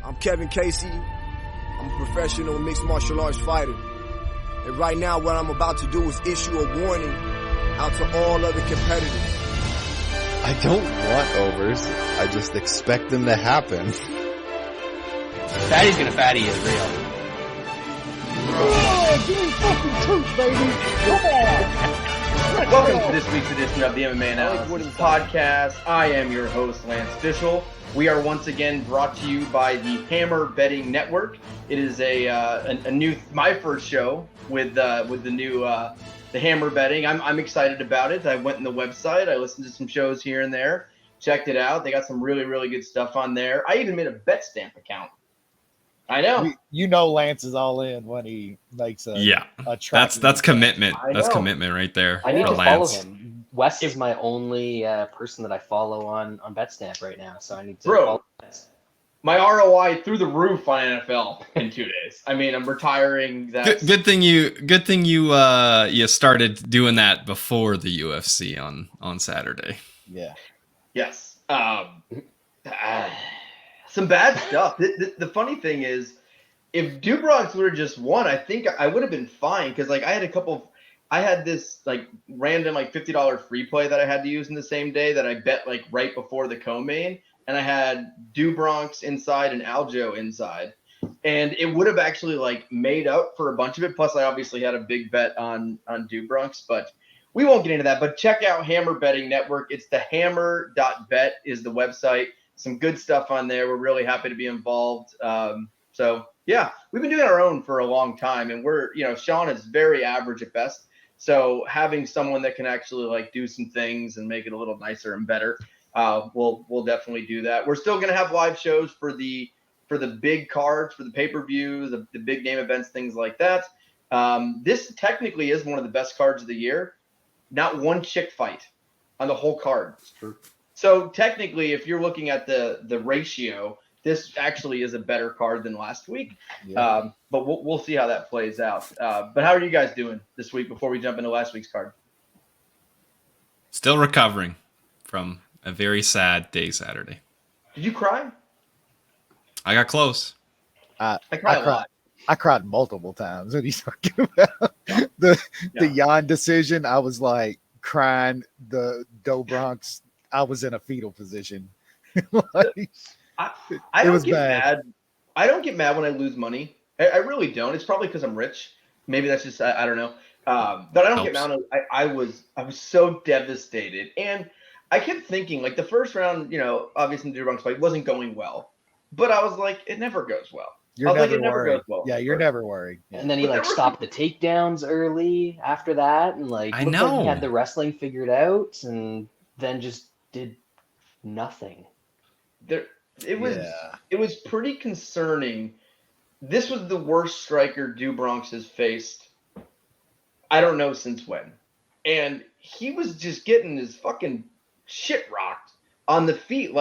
I'm Kevin Casey. I'm a professional mixed martial arts fighter. And right now, what I'm about to do is issue a warning out to all other competitors. I don't want overs. I just expect them to happen. Fatty's gonna fatty is real. Oh, give me fucking truth, baby. Come on. Welcome to this week's edition of the MMA Analysis podcast. I am your host, Lance Fishel. We are once again brought to you by the Hammer Betting Network. It is my first show with the new the Hammer Betting. I'm excited about it. I went on the website. I listened to some shows here and there. Checked it out. They got some really, really good stuff on there. I even made a BetStamp account. I know. You know Lance is all in when he makes a That's commitment. That's commitment right there. I need to Lance. follow him. Wes is my only person that I follow on BetStamp right now, so I need to follow Wes. My ROI through the roof on NFL in 2 days. I mean, I'm retiring. Good thing you started doing that before the UFC on Saturday. Yeah. Yes. Some bad stuff. The funny thing is, if Dubronx would have just won, I think I would have been fine because I had this random $50 free play that I had to use in the same day that I bet right before the co-main, and I had Dubronx inside and Aljo inside, and it would have actually made up for a bunch of it. Plus, I obviously had a big bet on Dubronx, but we won't get into that. But check out Hammer Betting Network. It's the hammer.bet is the website. Some good stuff on there. We're really happy to be involved. So yeah, we've been doing our own for a long time, and Shaun is very average at best. So having someone that can actually do some things and make it a little nicer and better, we'll definitely do that. We're still going to have live shows for the big cards, for the pay-per-view, the big name events, things like that. This technically is one of the best cards of the year. Not one chick fight on the whole card. That's true. So technically, if you're looking at the ratio, this actually is a better card than last week. Yeah. But we'll see how that plays out. But how are you guys doing this week before we jump into last week's card? Still recovering from a very sad day Saturday. Did you cry? I got close. I cried a lot. I cried multiple times when he's talking about the Jan decision. I was crying. The Dubronx, I was in a fetal position. I don't get mad. I don't get mad when I lose money. I really don't. It's probably because I'm rich. Maybe that's just I don't know. But I don't get mad. I was so devastated, and I kept thinking the first round. Obviously the Dubronx fight wasn't going well, but I was it never goes well. You're never worried. Yeah, you're never worried. Yeah. And then he stopped the takedowns early after that, and I know he had the wrestling figured out, and then just did nothing. It was pretty concerning. This was the worst striker Dubronx has faced, I don't know since when. And he was just getting his fucking shit rocked on the feet.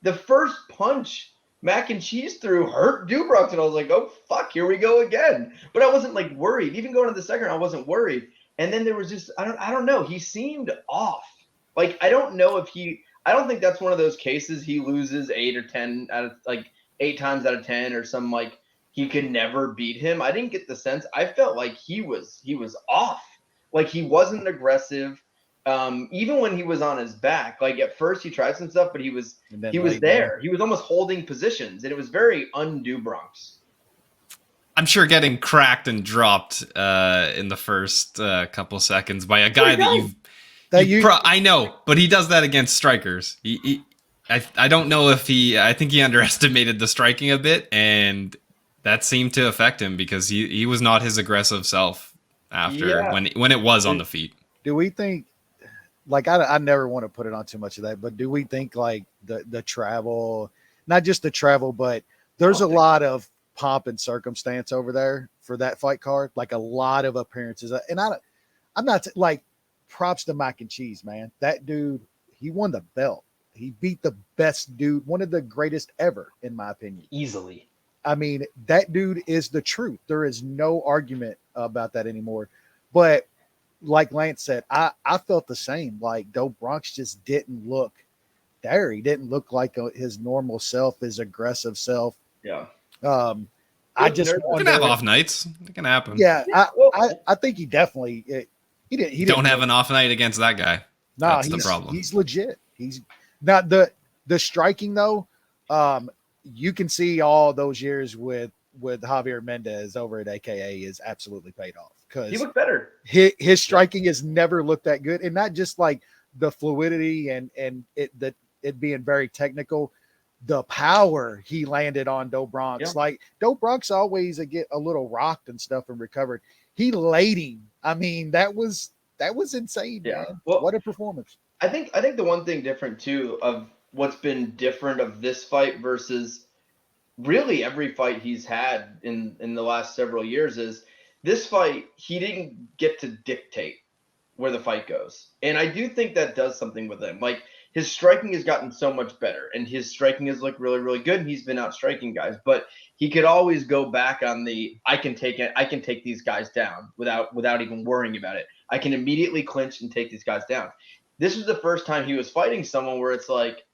The first punch Mac and Cheese threw hurt Dubronx, and I was oh fuck, here we go again. But I wasn't worried. Even going to the second round, I wasn't worried. And then there was just I don't know. He seemed off. I don't know if I don't think that's one of those cases he loses 8 or 10 out of 8 times out of 10 or some he could never beat him. I didn't get the sense. I felt he was off. He wasn't aggressive. Even when he was on his back, at first he tried some stuff, but he was there. He was almost holding positions, and it was very un-Dubronx. I'm sure getting cracked and dropped in the first couple seconds by a guy I know, but he does that against strikers. I don't know if I think he underestimated the striking a bit, and that seemed to affect him because he was not his aggressive self after when it was on the feet. Do we think, I never want to put it on too much of that, but do we think the travel, not just the travel, but there's a lot of pomp and circumstance over there for that fight card, a lot of appearances, and I'm not props to Mac and Cheese, man. That dude, he won the belt. He beat the best dude, one of the greatest ever, in my opinion. Easily. I mean, that dude is the truth. There is no argument about that anymore. But like Lance said, I felt the same. Dubronx just didn't look there. He didn't look like his normal self, his aggressive self. Yeah. I just You can have off nights. It can happen. Yeah, I think he definitely he didn't. He don't have an off night against that guy. No, that's the problem. He's legit. He's not the striking though. You can see all those years with Javier Mendez over at AKA is absolutely paid off because he looked better. His striking has never looked that good, and not just like the fluidity and it being very technical. The power he landed on Do Bronx, like Do Bronx always get a little rocked and stuff and recovered. He laid him. I mean, that was insane. Yeah. Man. Well, what a performance. I think the one thing different too of what's been different of this fight versus really every fight he's had in the last several years is this fight, he didn't get to dictate where the fight goes. And I do think that does something with him. Like, his striking has gotten so much better, and his striking has looked really, really good. And he's been out striking guys, but he could always go back on the I can take these guys down without even worrying about it. I can immediately clinch and take these guys down. This was the first time he was fighting someone where it's like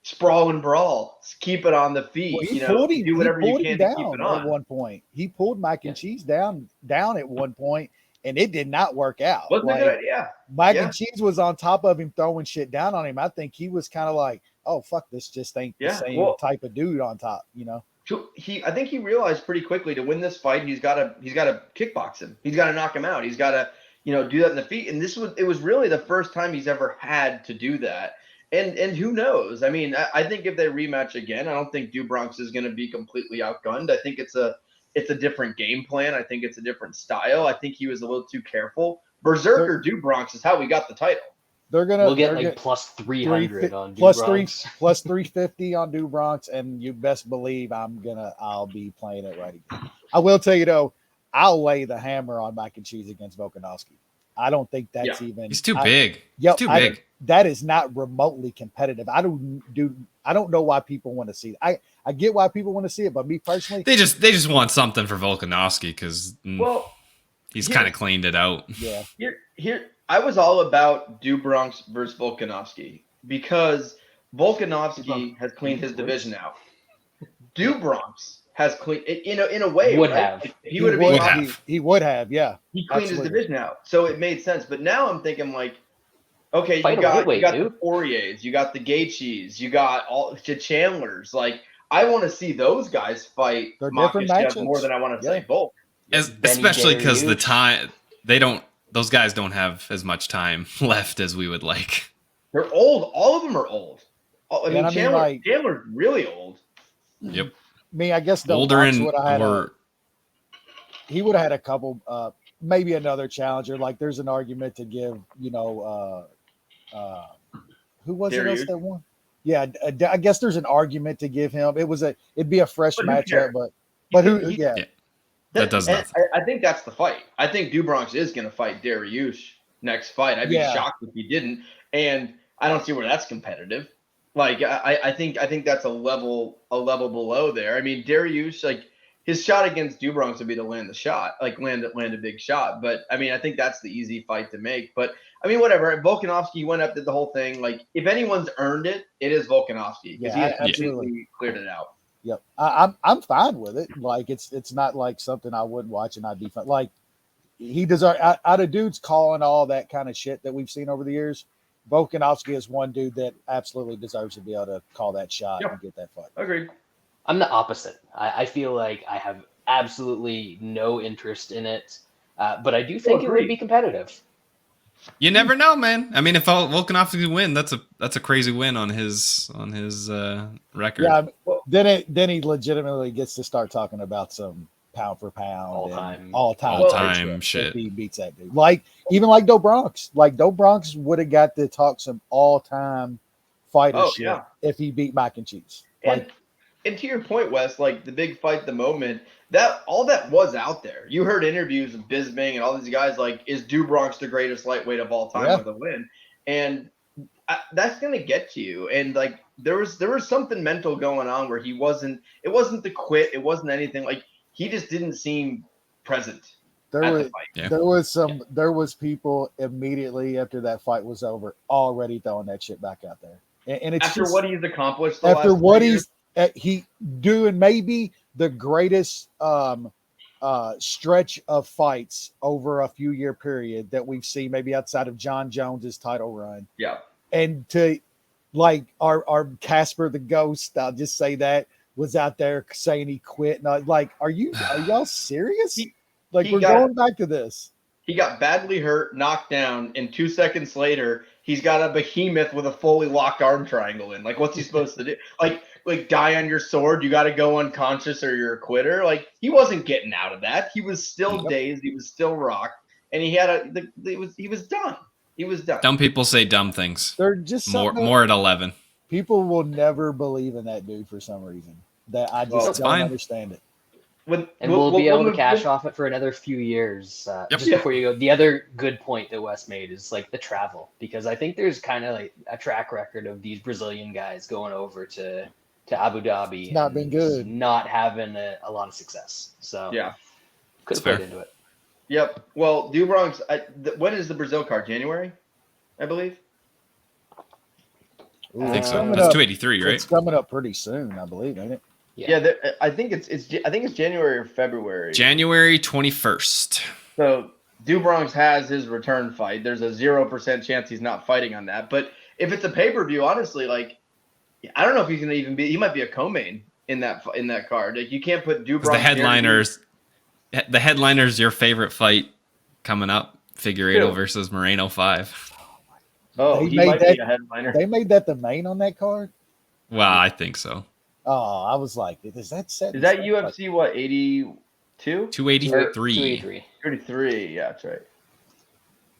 sprawl and brawl, keep it on the feet. Well, do whatever you can to keep it on. At one point, he pulled Mac and Cheese down at one point. And it did not work out. Wasn't a good idea. Mac and Cheese was on top of him, throwing shit down on him. I think he was kind of like, "Oh fuck, this just ain't the same type of dude on top," I think he realized pretty quickly to win this fight, he's got to kickbox him. He's got to knock him out. He's got to do that in the feet. And it was really the first time he's ever had to do that. And who knows? I mean, I think if they rematch again, I don't think Do Bronx is going to be completely outgunned. I think it's a different game plan. I think it's a different style. I think he was a little too careful. Berserker Do Bronx is how we got the title. We'll get like plus 300 on Do Bronx. Plus 350 on Do Bronx, and you best believe I'll be playing it right again. I will tell you though, I'll lay the hammer on Mac and Cheese against Volkanovski. I don't think that's even. He's too big. Yep, he's too big. That is not remotely competitive. I don't know why people want to see it. I get why people want to see it, but me personally, they just want something for Volkanovski because he's kind of cleaned it out. Yeah. Here I was all about Do Bronx versus Volkanovski because Volkanovski has cleaned his division out. Do Bronx has cleaned in a way. Would right? have. He would have. Yeah. He cleaned his division out, so it made sense. But now I'm thinking like, okay, you Fight got dude. the Poiriers, you got the Gaethjes, you got all the Chandlers. Like, I want to see those guys fight Makhachev more than I want to say Volk. Especially because the time those guys don't have as much time left as we would like. They're old. All of them are old. Chandler's really old. Yep. I guess the older and he would have had a couple, maybe another challenger. Like, there's an argument to give, who was it else that won? Yeah, I guess there's an argument to give him. It'd be a fresh matchup, but who? Yeah. That does nothing. I think that's the fight. I think Do Bronx is going to fight Dariush next fight. I'd be shocked if he didn't, and I don't see where that's competitive. Like, I think that's a level below there. I mean, Dariush, like, his shot against Do Bronx would be to land the shot, like land a big shot. But I mean, I think that's the easy fight to make. But I mean, whatever. Volkanovski went up, did the whole thing. Like, if anyone's earned it, it is Volkanovski because he absolutely cleared it out. Yep, I'm fine with it. Like, it's not like something I wouldn't watch and I'd be fine. Like, he deserves out of dudes calling all that kind of shit that we've seen over the years. Volkanovski is one dude that absolutely deserves to be able to call that shot and get that fight. Agreed. I'm the opposite. I feel like I have absolutely no interest in it, but I do think it would be competitive. You never know, man. I mean, if Volkanovski win, that's a crazy win on his record. Yeah, then he legitimately gets to start talking about some pound for pound all time shit. If he beats that dude. Like, even like Do Bronx. Like, Do Bronx would have got to talk some all time fighter shit if he beat Mac and Cheese. And to your point, Wes, like the big fight at the moment, that all that was out there. You heard interviews of Bisping and all these guys like, is Do Bronx the greatest lightweight of all time with a win? And that's going to get to you. And like, there was something mental going on where it wasn't the quit. It wasn't anything. Like, he just didn't seem present. There was people immediately after that fight was over already throwing that shit back out there. And it's after what he's accomplished he doing maybe the greatest stretch of fights over a few year period that we've seen, maybe outside of John Jones's title run. Yeah. And to like our Casper the Ghost, I'll just say that, was out there saying he quit. And like, are y'all serious? We're going back to this. He got badly hurt, knocked down, and 2 seconds later, he's got a behemoth with a fully locked arm triangle in. Like, what's he supposed to do? Like die on your sword? You got to go unconscious or you're a quitter. Like, he wasn't getting out of that. He was still dazed. He was still rocked, and he was done. He was done. Dumb people say dumb things. They're just more at 11. People will never believe in that dude for some reason. That I just don't understand it. We'll be able to cash off it for another few years. Just before you go, the other good point that Wes made is like the travel, because I think there's kind of like a track record of these Brazilian guys going over to Abu Dhabi. It's not been good. Not having a lot of success. So could have played into it. Yep. Well, Bronx, when is the Brazil card? January, I believe. I think so. That's 283, right? It's coming up pretty soon, I believe, ain't it? Yeah, I think it's January or February. January 21st. So Bronx has his return fight. There's a 0% chance he's not fighting on that. But if it's a pay-per-view, honestly, like, I don't know if he's gonna even be. He might be a co-main in that card. Like, you can't put Bronx. The headliner's your favorite fight coming up. Figueiredo versus Moreno 5. Oh, he might be a headliner. They made that the main on that card. Well, I think so. Oh, I was like, is that set? Is that UFC, what, 82? 283. 33, yeah, that's right.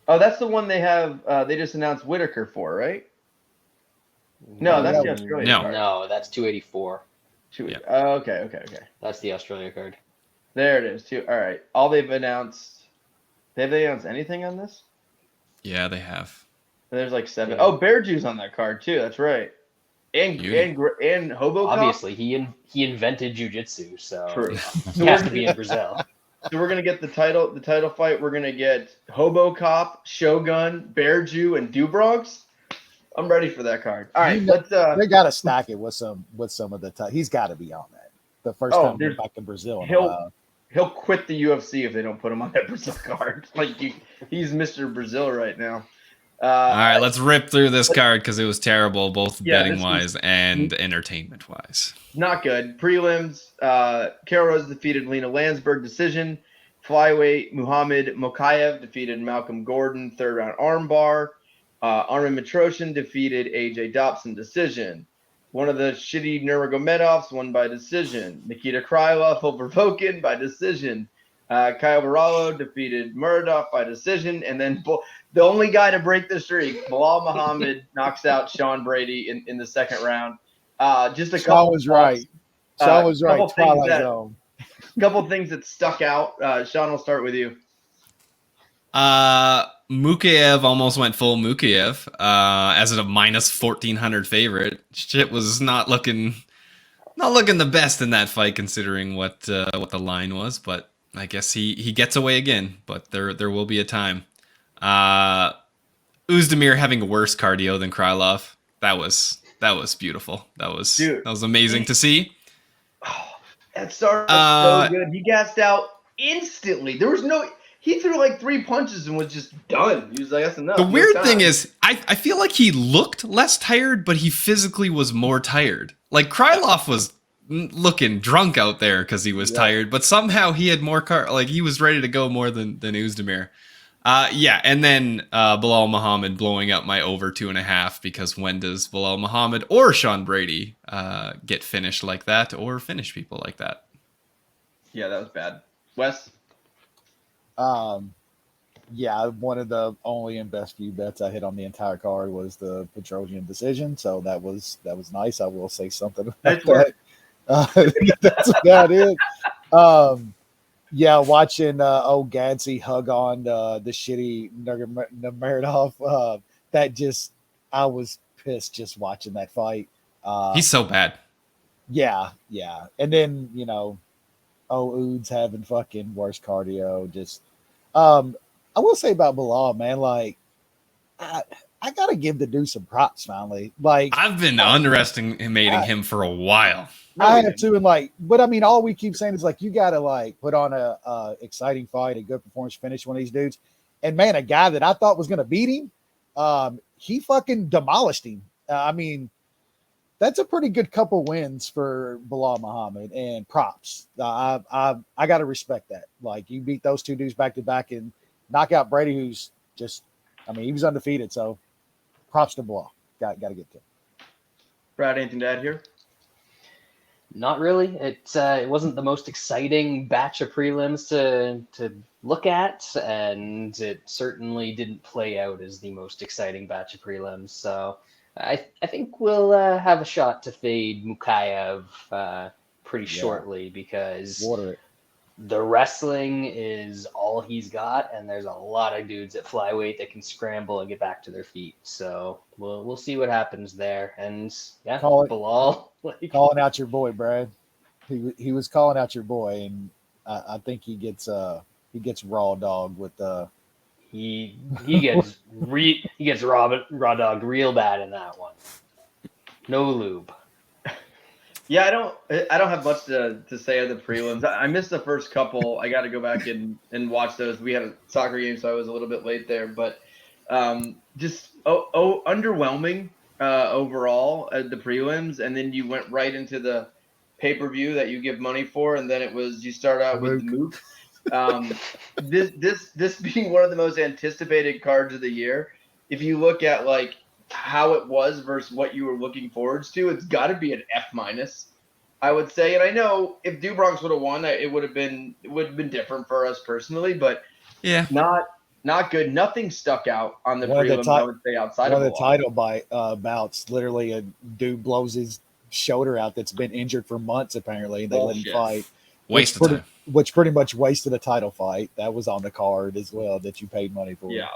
Oh, that's the one they have, they just announced Whitaker for, right? No, that's the Australia card. No, that's 284. Okay. That's the Australia card. There it is, too. All right. Have they announced anything on this? Yeah, they have. There's like 7. Yeah. Oh, Bear Jew's on that card, too. That's right. And Hobo. Obviously, he invented jiu-jitsu, so true. He has to be in Brazil. So we're gonna get the title fight. We're gonna get Hobo Cop, Shogun, Bear Jew, and Dubrogs. I'm ready for that card. All right, let's. They gotta stack it with some of the. He's got to be on that. The first time he's back in Brazil. He'll quit the UFC if they don't put him on that Brazil card. Like he's Mr. Brazil right now. All right, let's rip through this card because it was terrible, both betting wise and entertainment wise. Not good. Prelims: Carol Rose defeated Lena Landsberg decision. Flyweight: Muhammad Mokaev defeated Malcolm Gordon, 3rd round armbar. Armin Mitroshin defeated AJ Dobson decision. One of the shitty Nurmagomedovs won by decision. Nikita Krylov over Vokin by decision. Kyle Barallo defeated Muradov by decision, and then the only guy to break the streak, Bilal Muhammad, knocks out Shaun Brady in the 2nd round. Shaun was right. Shaun was right. Twilight Zone. Couple things that stuck out. Shaun, we'll start with you. Mukaev almost went full Mukaev as a minus 1,400 favorite. Shit was not looking the best in that fight considering what the line was, but I guess he gets away again, but there will be a time. Uzdemir having worse cardio than Krylov. That was beautiful. That was amazing to see. That started so good. He gassed out instantly. He threw like 3 punches and was just done. He was like, that's enough. The weird thing is, I feel like he looked less tired, but he physically was more tired. Like Krylov was looking drunk out there because he was tired, but somehow he had more he was ready to go more than Uzdemir. And then Bilal Muhammad blowing up my over 2.5 because when does Bilal Muhammad or Shaun Brady get finished like that or finish people like that? Yeah, that was bad. Wes? One of the only and best few bets I hit on the entire card was the Petrosian decision, so that was nice. I will say something about that. That's about it. Watching old Gadsy hug on the shitty Nurmagomedov, I was pissed just watching that fight. He's so bad. Yeah. And then, Uds having fucking worse cardio. Just, I will say about Bilal, man, like, I gotta give the dude some props finally. Like I've been underestimating him for a while. I have too, and like, but I mean, all we keep saying is like you gotta like put on a exciting fight, a good performance, finish one of these dudes. And man, a guy that I thought was gonna beat him, he fucking demolished him. I mean, that's a pretty good couple wins for Bilal Muhammad, and props. I gotta respect that. Like you beat those two dudes back to back and knock out Brady, who's just, I mean, he was undefeated. So props to Bilal. Got to get to him. Brad, anything to add here? Not really. It wasn't the most exciting batch of prelims to look at, and it certainly didn't play out as the most exciting batch of prelims. So I think we'll have a shot to fade Mukayev pretty shortly, because the wrestling is all he's got, and there's a lot of dudes at flyweight that can scramble and get back to their feet. So we'll see what happens there. And yeah, Bilal, calling out your boy, Brad. He was calling out your boy, and I think he gets raw dog with he gets raw dogged real bad in that one. No lube. Yeah, I don't have much to say of the prelims. I missed the first couple. I got to go back and watch those. We had a soccer game, so I was a little bit late there. But just underwhelming overall at the prelims, and then you went right into the pay-per-view that you give money for, and then it was you start out with Mook. This being one of the most anticipated cards of the year. If you look at like how it was versus what you were looking forward to, it's got to be an F-, I would say. And I know if Dubronx would have won, it would have been different for us personally, but yeah, not good. Nothing stuck out on the prelims, I would say, outside of the title bouts. Literally, a dude blows his shoulder out that's been injured for months. Apparently, they let him fight. Which pretty much wasted a title fight. That was on the card as well that you paid money for. Yeah.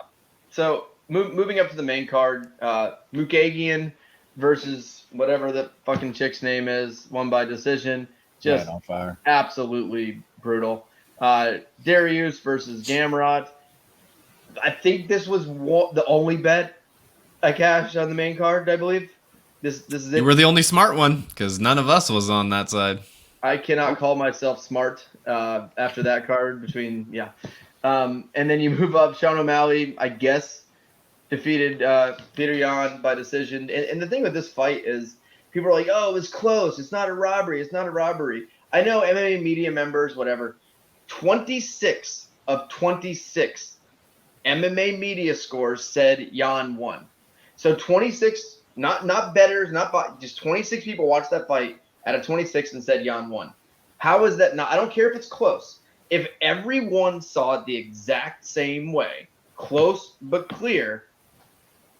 So moving up to the main card, Mukagian versus whatever the fucking chick's name is, won by decision. Just on fire. Absolutely brutal. Darius versus Gamrot. I think this was the only bet I cashed on the main card, I believe. This is it. You were the only smart one, because none of us was on that side. I cannot call myself smart after that card and then you move up. Shaun O'Malley, I guess, defeated Peter Yan by decision. And the thing with this fight is people are like, oh, it was close. It's not a robbery. It's not a robbery. I know MMA media members, whatever. 26 of 26 MMA media scores said Yan won. So 26, not bettors, just 26 people watched that fight out of 26 and said Yan won. How is that not? I don't care if it's close. If everyone saw it the exact same way, close but clear,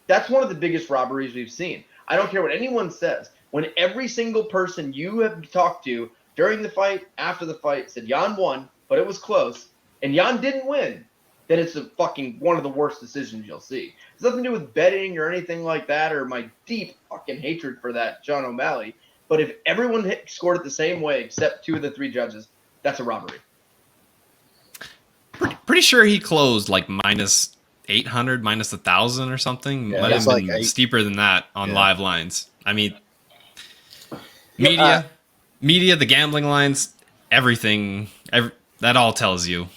that's one of the biggest robberies we've seen. I don't care what anyone says. When every single person you have talked to during the fight, after the fight, said Yan won, but it was close, and Yan didn't win, then it's one of the worst decisions you'll see. It's nothing to do with betting or anything like that, or my deep fucking hatred for that Shaun O'Malley. But if everyone scored it the same way except two of the three judges, that's a robbery. Pretty sure he closed like minus 800, minus 1,000 or something. Yeah, might have been like steeper than that on live lines. I mean, media, the gambling lines, everything, that all tells you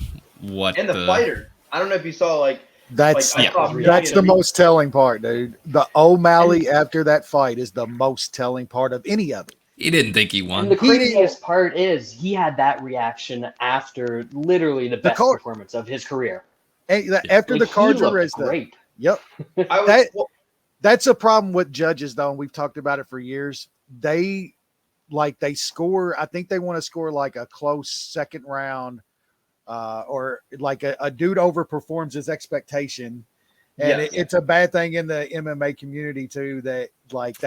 what. And the fighter. I don't know if you saw that's the most telling part, dude. The O'Malley after that fight is the most telling part of any of it. He didn't think he won. And the craziest part is he had that reaction after literally the best performance of his career. After the cards are raised. Great. Yep. That's a problem with judges, though, and we've talked about it for years. They score. I think they want to score like a close second round, or like a dude overperforms his expectation. And it's a bad thing in the MMA community too. That's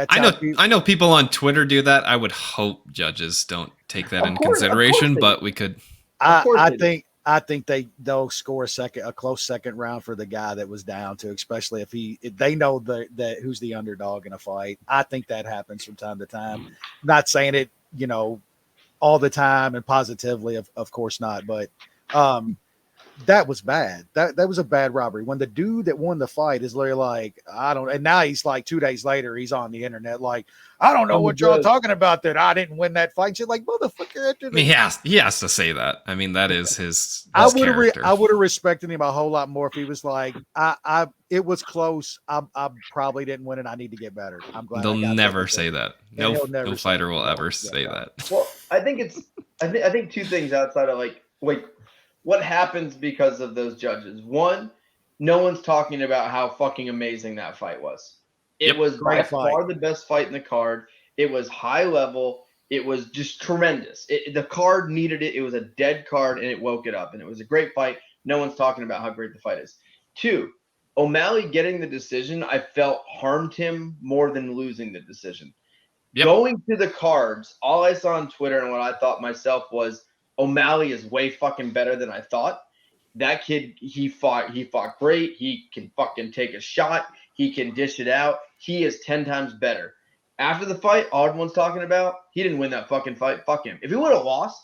I know people on Twitter do that. I would hope judges don't take that into consideration, but we could. I think they'll score a close second round for the guy that was down to, especially if they know that who's the underdog in a fight. I think that happens from time to time. Not saying it, all the time and positively, of course not, but that was bad. That was a bad robbery. When the dude that won the fight is literally like, I don't, and now he's like 2 days later, he's on the internet like, I don't know what y'all talking about that I didn't win that fight. Shit, like, motherfucker. I mean, he has to say that. I mean, that is his I would have respected him a whole lot more if he was like, it was close. I probably didn't win it. I need to get better. I'm glad. They'll never say that. No fighter will ever say that. Well, I think I think two things outside of like what happens because of those judges. One, no one's talking about how fucking amazing that fight was. It was by far the best fight in the card. It was high level. It was just tremendous. The card needed it. It was a dead card, and it woke it up. And it was a great fight. No one's talking about how great the fight is. Two, O'Malley getting the decision, I felt harmed him more than losing the decision. Yep. Going to the cards, all I saw on Twitter and what I thought myself was O'Malley is way fucking better than I thought. That kid, he fought great. He can fucking take a shot. He can dish it out. He is 10 times better. After the fight, all everyone's talking about, he didn't win that fucking fight. Fuck him. If he would have lost,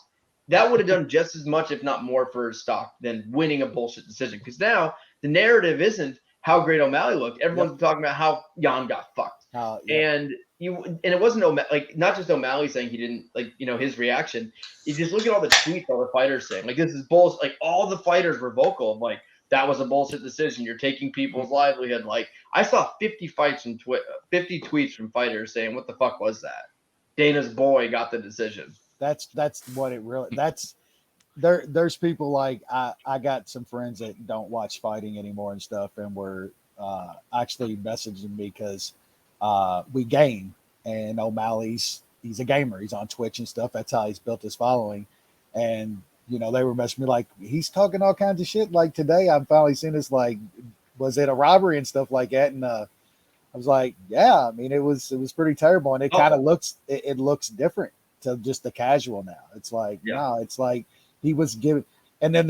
that would have done just as much, if not more, for his stock than winning a bullshit decision. Because now the narrative isn't how great O'Malley looked. Everyone's talking about how Jan got fucked. And it wasn't not just O'Malley saying he didn't his reaction. You just look at all the tweets all the fighters saying like this is bullshit. Like all the fighters were vocal of like that was a bullshit decision. You're taking people's livelihood. Like I saw 50 tweets from fighters saying what the fuck was that? Dana's boy got the decision. That's what it really. There's people like I got some friends that don't watch fighting anymore and stuff, and were actually messaging me because we game, and O'Malley's he's a gamer. He's on Twitch and stuff. That's how he's built his following. And they were messaging me like he's talking all kinds of shit. Like today, I'm finally seeing this. Like, was it a robbery and stuff like that? And I was like, yeah. I mean, it was pretty terrible, and it kind of looks it looks different to just the casual now. It's like no, it's like he was given. And then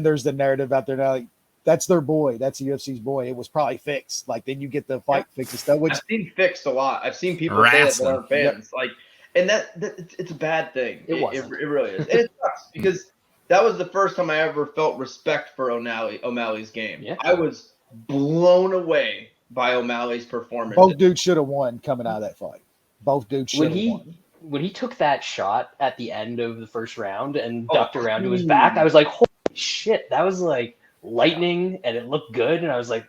there's the narrative out there now. Like, that's their boy. That's the UFC's boy. It was probably fixed. Like then you get the fight fixed and stuff. Which I've seen fixed a lot. I've seen people say that aren't fans. Like, and that it's a bad thing. It really is. And it sucks because that was the first time I ever felt respect for O'Malley's game. Yeah. I was blown away by O'Malley's performance. Both dudes should have won coming out of that fight. Both dudes should have won. When he took that shot at the end of the first round and ducked around to his back, I was like, holy shit, that was like lightning and it looked good. And I was like,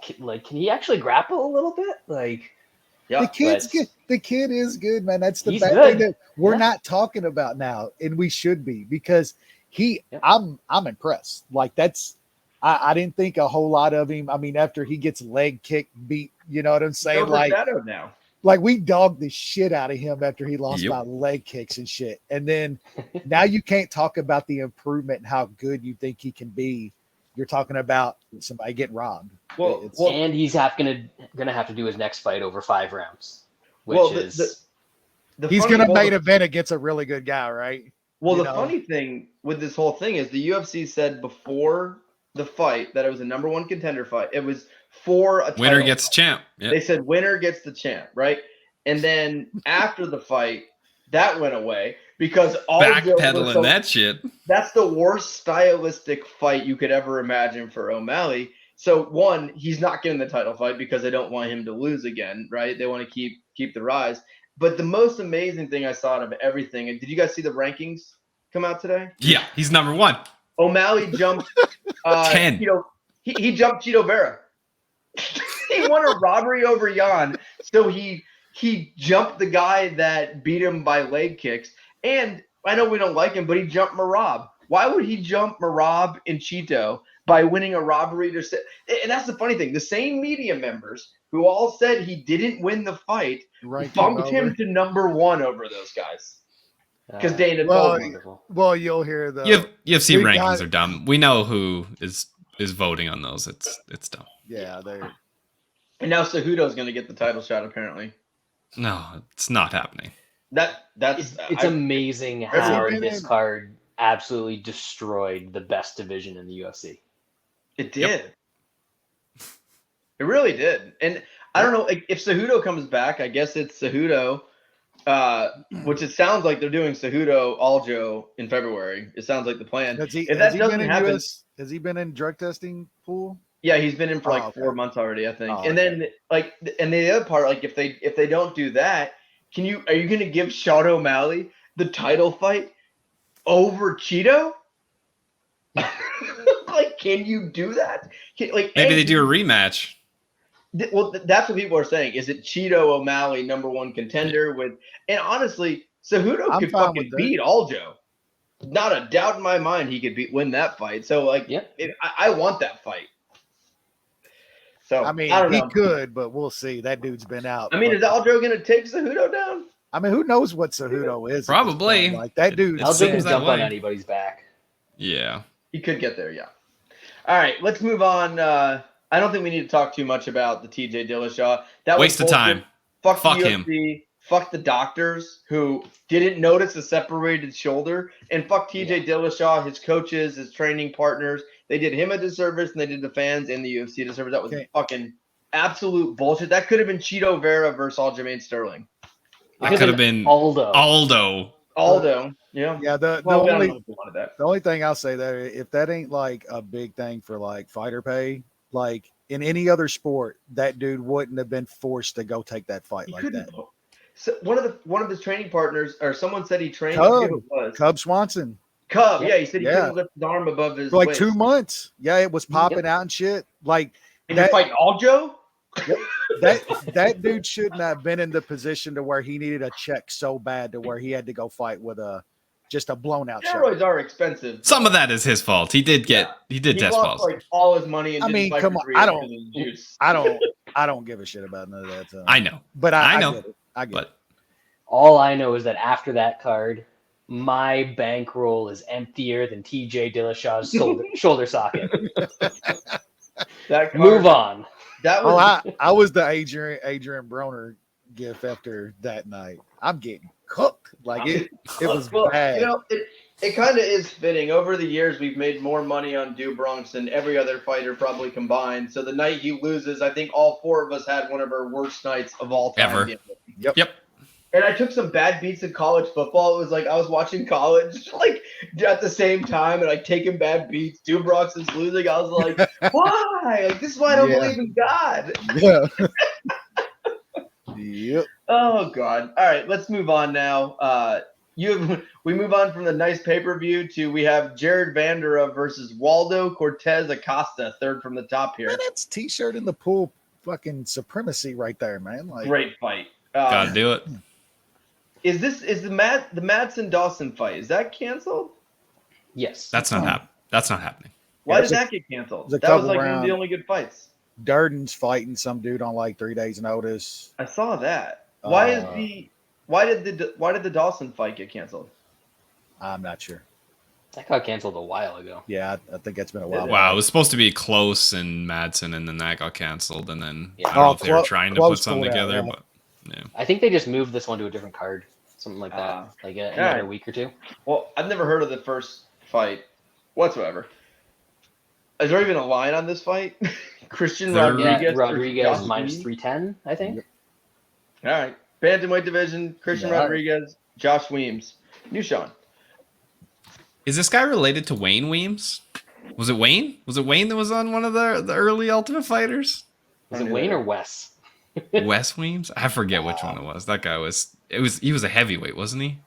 can he actually grapple a little bit? Like, the kid's good. The kid is good, man. That's the bad thing that we're not talking about now, and we should be, because I'm impressed. Like I didn't think a whole lot of him. I mean, after he gets leg kick beat, you know what I'm saying? Like we dogged the shit out of him after he lost by leg kicks and shit. And then now you can't talk about the improvement and how good you think he can be. You're talking about somebody getting robbed. And he's gonna have to do his next fight over 5 rounds. He's gonna main event against a really good guy, right? Well, the funny thing with this whole thing is the UFC said before the fight that it was a number 1 contender fight. It was for a winner gets champ. Yep. They said winner gets the champ, right? And then after the fight, that went away because all backpedaling that shit. That's the worst stylistic fight you could ever imagine for O'Malley. So one, he's not getting the title fight because they don't want him to lose again, right? They want to keep the rise. But the most amazing thing I saw out of everything, and did you guys see the rankings come out today? Yeah, he's number 1. O'Malley jumped 10. He jumped Cheeto Vera. He won a robbery over Jan, so he jumped the guy that beat him by leg kicks. And I know we don't like him, but he jumped Merab. Why would he jump Merab and Cheeto by winning a robbery? And that's the funny thing. The same media members who all said he didn't win the fight bumped him to number 1 over those guys. Because Dana told him. Well, you'll hear the UFC rankings are dumb. We know who is voting on those. It's dumb. Yeah, they're. And now Cejudo's going to get the title shot. Apparently, no, it's not happening. It's amazing how this card absolutely destroyed the best division in the UFC. It did. Yep. It really did. And I don't know if Cejudo comes back. I guess it's Cejudo which it sounds like they're doing Cejudo Aljo in February. It sounds like the plan. Has he been in drug testing pool? Yeah, he's been in for like 4 months already, I think. And then and the other part, like if they don't do that, are you going to give Shaun O'Malley the title fight over Cheeto? Like, can you do that? Maybe they do a rematch. Well, that's what people are saying. Is it Cheeto O'Malley #1 contender with? And honestly, Cejudo could fucking beat Aljo. Not a doubt in my mind he could win that fight. So like, I want that fight. So I mean, he could, but we'll see. That dude's been out. I mean, is Aljo going to take Cejudo down? I mean, who knows what Cejudo is? Probably. Like that dude. Aljo can jump on anybody's back. Yeah. He could get there, yeah. All right, let's move on. I don't think we need to talk too much about the TJ Dillashaw. That was waste of time. Fuck him. Fuck the doctors who didn't notice a separated shoulder, and fuck TJ Dillashaw, his coaches, his training partners. They did him a disservice, and they did the fans and the UFC a disservice. That was fucking absolute bullshit. That could have been Cheeto Vera versus Aljamain Sterling. It could have been Aldo. Yeah. Yeah. The only thing I'll say there, if that ain't like a big thing for like fighter pay, like in any other sport, that dude wouldn't have been forced to go take that fight like that. So one of his training partners, or someone said he trained. Cub Swanson. Cub, yeah, he said he couldn't lift his arm above his for like waist. 2 months. Yeah, it was popping out and shit. Like and you're fighting Aljo? that dude shouldn't have been in the position to where he needed a check so bad to where he had to go fight with just a blown out steroids shot. Are expensive. Some of that is his fault. He did test lost like all his money. And come on, I don't give a shit about none of that. So. I know, but I know. I get it. All I know is that after that card, my bankroll is emptier than TJ Dillashaw's shoulder socket. Move on. That was I was the Adrian Broner gift after that night. I'm getting cooked. Like it was bad. You know, it kind of is fitting. Over the years, we've made more money on Bronx than every other fighter probably combined. So the night he loses, I think all four of us had one of our worst nights of all time. Ever. Yep. And I took some bad beats in college football. It was like I was watching college like at the same time and like taking bad beats. Bronx is losing. I was like, why? Like this is why I don't believe in God. Yeah. Yep. Oh God. All right, let's move on now. We move on from the nice pay-per-view to we have Jared Vanderaa versus Waldo Cortez Acosta, third from the top here. Man, that's T-shirt in the pool fucking supremacy right there, man. Like great fight. Gotta do it. Is the Madsen Dawson fight? Is that canceled? Yes. That's not happening. Why did that get canceled? That was like one of the only good fights. Durden's fighting some dude on like 3 days' notice. I saw that. Why did the Dawson fight get canceled? I'm not sure. That got canceled a while ago. Yeah, I think it's been a while. Wow, it was supposed to be Close and Madsen, and then that got canceled, and then I don't know if they were trying to put something together, but yeah. I think they just moved this one to a different card, something like that, like another week or two. Well, I've never heard of the first fight whatsoever. Is there even a line on this fight? Christian Rodriguez. Yeah, Rodriguez minus 310, I think. Yep. All right. Bantamweight division, Christian Rodriguez, Josh Weems. New Shaun. Is this guy related to Wayne Weems? Was it Wayne? Was it Wayne that was on one of the early Ultimate Fighters? Was it Wayne or Wes? Wes Weems? I forget which one it was. That guy he was a heavyweight, wasn't he?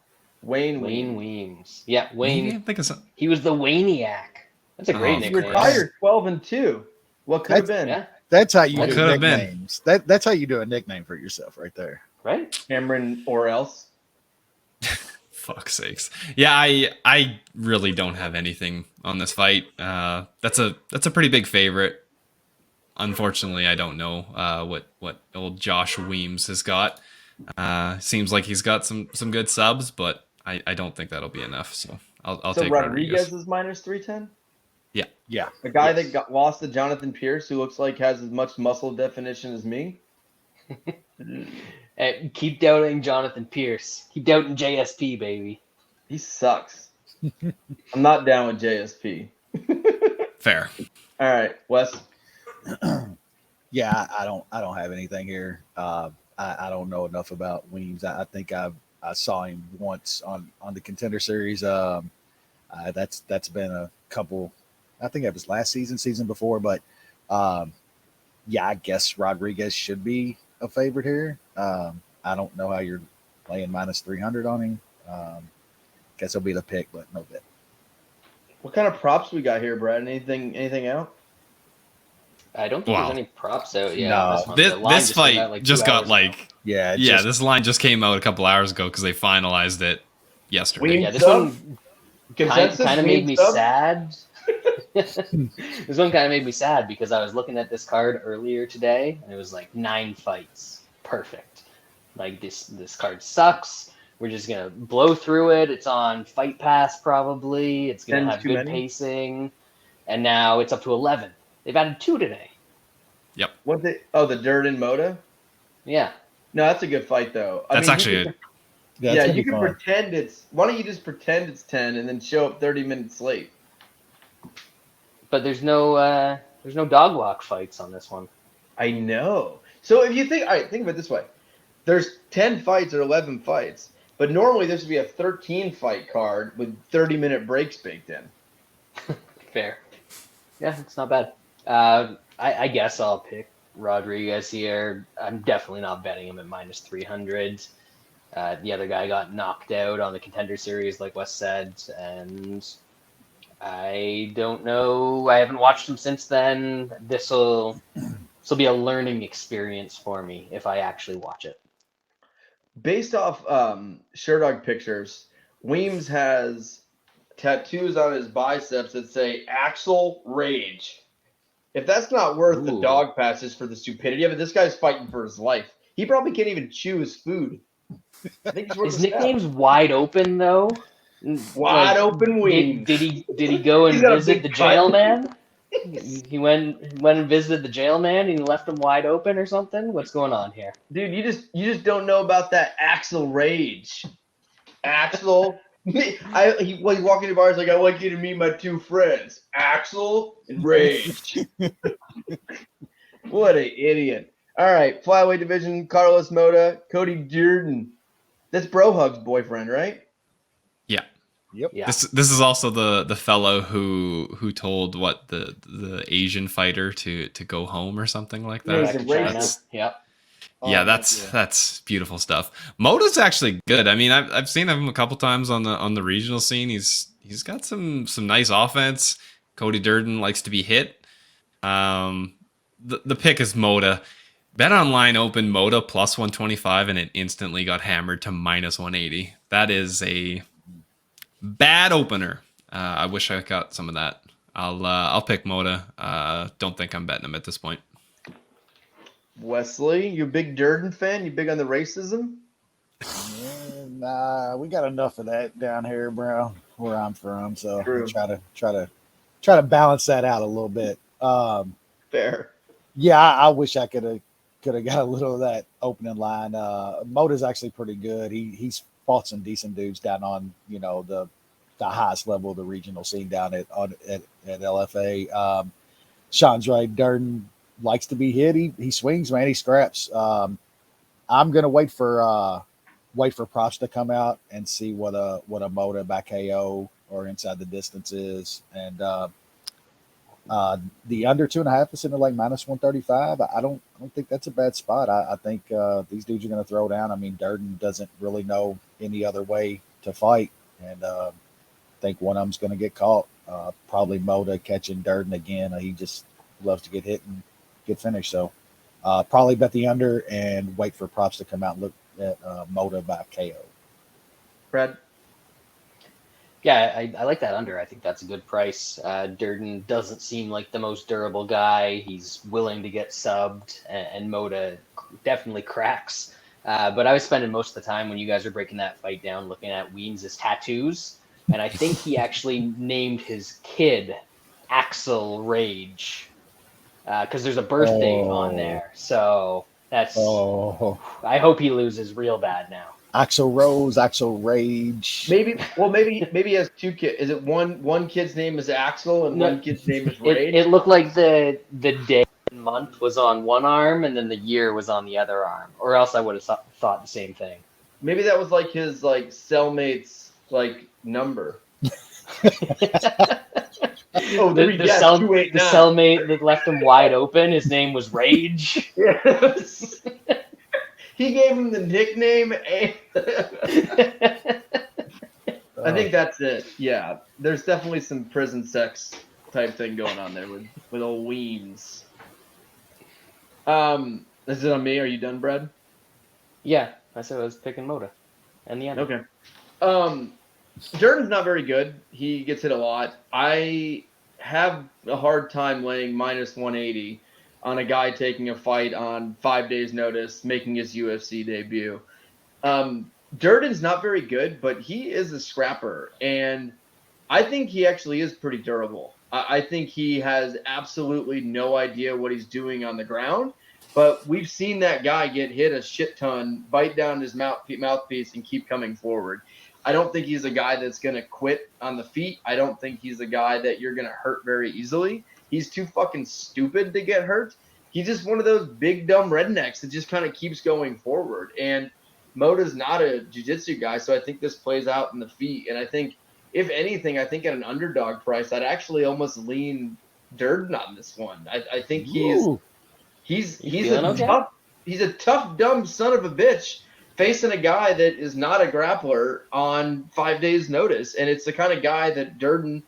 Wayne Weems. Yeah, Wayne. Yeah, I think it's he was the Waniac. That's a great nickname. He retired 12-2. What could have been? Yeah. That's how you do nicknames. That's how you do a nickname for yourself right there. Right? Cameron or else. Fuck's sakes. Yeah, I really don't have anything on this fight. That's a pretty big favorite. Unfortunately, I don't know what old Josh Weems has got. Seems like he's got some good subs, but I don't think that'll be enough. So I'll take Rodriguez. Is minus 310. Yeah. A guy that lost to Jonathan Pierce, who looks like has as much muscle definition as me. Hey, keep doubting Jonathan Pierce. Keep doubting JSP, baby. He sucks. I'm not down with JSP. Fair. All right, Wes. Yeah, I don't have anything here. I don't know enough about Weems. I think I saw him once on the Contender Series. That's been a couple. I think it was last season before, but yeah, I guess Rodriguez should be a favorite here. I don't know how you're laying minus 300 on him. Guess he'll be the pick, but no bet. What kind of props we got here, Brad? Anything out? I don't think there's any props out yet. No. This fight just got like this line just came out a couple hours ago because they finalized it yesterday. Yeah, this one kind of made me sad. This one kind of made me sad because I was looking at this card earlier today and it was like 9 fights. Perfect. Like this card sucks. We're just gonna blow through it. It's on Fight Pass probably. It's gonna have good pacing. And now it's up to 11. They've added 2 today. Yep. The Durden Moda? Yeah. No, that's a good fight though. That's actually you can pretend it's. Why don't you just pretend it's 10 and then show up 30 minutes late? But there's no dog walk fights on this one. I know. So if you think, all right, think of it this way: there's 10 fights or 11 fights, but normally this would be a 13 fight card with 30-minute breaks baked in. Fair. Yeah, it's not bad. I guess I'll pick Rodriguez here. I'm definitely not betting him at minus 300. The other guy got knocked out on the Contender Series, like Wes said, and I don't know. I haven't watched him since then. This will be a learning experience for me if I actually watch it. Based off Sherdog pictures, Weems has tattoos on his biceps that say Axel Rage. If that's not worth the dog passes for the stupidity of it, this guy's fighting for his life. He probably can't even chew his food. I think he's worth his nickname's Wide Open, though. Wide Open Weems. Did he go and visit the jail man? He went and visited the jail man and he left him wide open or something? What's going on here? Dude, you just don't know about that Axel Rage. Axel. He's walking to bars like, I want you to meet my 2 friends, Axel and Rage. What an idiot. All right, flyweight division, Carlos Moda, Cody Durden. That's Bro Hug's boyfriend, right? Yeah. Yep. Yeah. This is also the fellow who told the Asian fighter to go home or something like that. Yeah. That's beautiful stuff. Moda's actually good. I mean, I've seen him a couple times on the regional scene. He's got some nice offense. Cody Durden likes to be hit. The pick is Moda. Bet Online opened Moda plus 125 and it instantly got hammered to minus 180. That is a bad opener. I wish I got some of that. I'll pick Moda. Don't think I'm betting him at this point. Wesley, you a big Durden fan? You big on the racism? Nah, we got enough of that down here, bro, where I'm from. So True. try to balance that out a little bit. Fair. Yeah, I wish I could have got a little of that opening line. Moda's actually pretty good. He's fought some decent dudes down on the highest level of the regional scene down at LFA. Shaun's right. Durden likes to be hit. He swings, man. He scraps. I'm gonna wait for props to come out and see what a Moda back KO or inside the distance is. And the under 2.5 is into like minus 135. I don't think that's a bad spot. I think these dudes are gonna throw down. I mean, Durden doesn't really know any other way to fight, and I think one of them's gonna get caught. Probably Moda catching Durden again. He just loves to get hit and get finished. So probably bet the under and wait for props to come out and look at Moda by KO. Brad? Yeah, I like that under. I think that's a good price. Durden doesn't seem like the most durable guy. He's willing to get subbed, and Moda definitely cracks. But I was spending most of the time when you guys were breaking that fight down looking at Weems' tattoos, and I think he actually named his kid Axel Rage. Because there's a birthday on there, so that's. I hope he loses real bad now. Axel Rose, Axel Rage. Maybe he has 2 kids. Is it one kid's name is Axel and one kid's name is Rage? It looked like the day month was on one arm and then the year was on the other arm, or else I would have thought the same thing. Maybe that was like his like cellmate's like number. Oh, the cellmate that left him wide open, his name was Rage. Yes. He gave him the nickname. I think that's it. Yeah, there's definitely some prison sex type thing going on there with old Weems. Is it on me? Are you done, Brad? Yeah, I said I was picking Moda. And the end. Okay. Durden's not very good. He gets hit a lot. I have a hard time laying minus 180 on a guy taking a fight on 5 days' notice, making his UFC debut. Durden's not very good, but he is a scrapper, and I think he actually is pretty durable. I think he has absolutely no idea what he's doing on the ground, but we've seen that guy get hit a shit ton, bite down his mouthpiece, and keep coming forward. I don't think he's a guy that's going to quit on the feet. I don't think he's a guy that you're going to hurt very easily. He's too fucking stupid to get hurt. He's just one of those big, dumb rednecks that just kind of keeps going forward. And Moda's not a jiu-jitsu guy, so I think this plays out in the feet. And I think, if anything, I think at an underdog price, I'd actually almost lean Durden on this one. I think he's a tough, dumb son of a bitch facing a guy that is not a grappler on 5 days' notice, and it's the kind of guy that Durden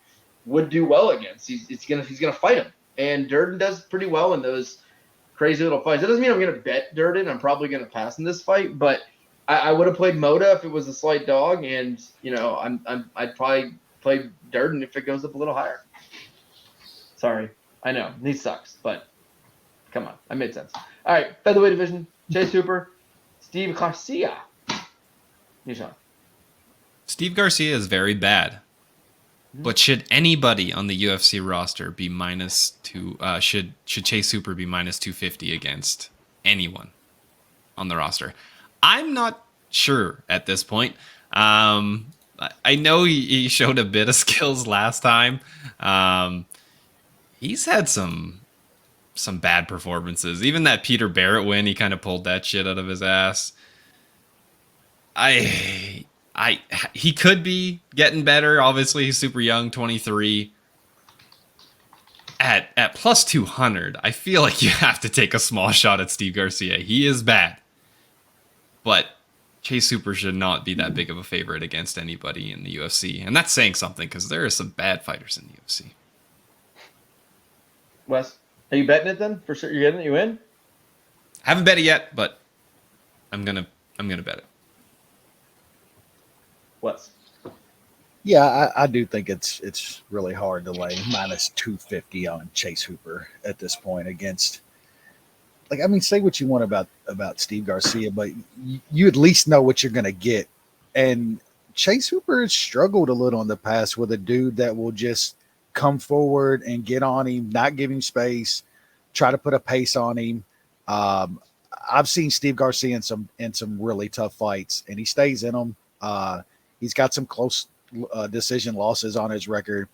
would do well against. He's gonna fight him, and Durden does pretty well in those crazy little fights. That doesn't mean I'm gonna bet Durden. I'm probably gonna pass in this fight, but I would have played Moda if it was a slight dog, and I'd probably play Durden if it goes up a little higher. Sorry, I know he sucks, but come on, I made sense. All right, featherweight division: Chase Hooper, Steve Garcia. Shaun. Steve Garcia is very bad. But should anybody on the UFC roster be -2? Should Chase Hooper be -250 against anyone on the roster? I'm not sure at this point. I know he showed a bit of skills last time. He's had some bad performances. Even that Peter Barrett win, he kind of pulled that shit out of his ass. He could be getting better. Obviously, he's super young, 23. At +200, I feel like you have to take a small shot at Steve Garcia. He is bad. But Chase Hooper should not be that big of a favorite against anybody in the UFC. And that's saying something, because there are some bad fighters in the UFC. Wes, are you betting it then? For sure, you're getting it? You in? I haven't bet it yet, but I'm gonna bet it. Wes? Yeah, I do think it's really hard to lay -250 on Chase Hooper at this point against. Like, I mean, say what you want about Steve Garcia, but you at least know what you're going to get. And Chase Hooper has struggled a little in the past with a dude that will just come forward and get on him, not give him space, try to put a pace on him. I've seen Steve Garcia in some really tough fights, and he stays in them. He's got some close decision losses on his record.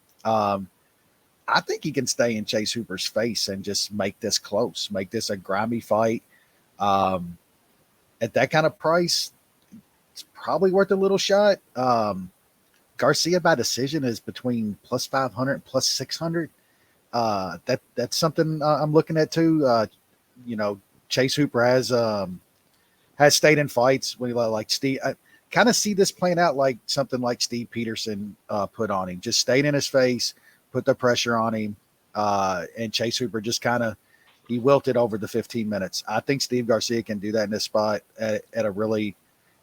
I think he can stay in Chase Hooper's face and just make this close, make this a grimy fight. At that kind of price, it's probably worth a little shot. Garcia by decision is between +500 and +600. That's something I'm looking at too. Chase Hooper has stayed in fights when like Steve. I kind of see this playing out like something like Steve Peterson put on him. Just stayed in his face, put the pressure on him, and Chase Hooper just he wilted over the 15 minutes. I think Steve Garcia can do that in this spot at a really,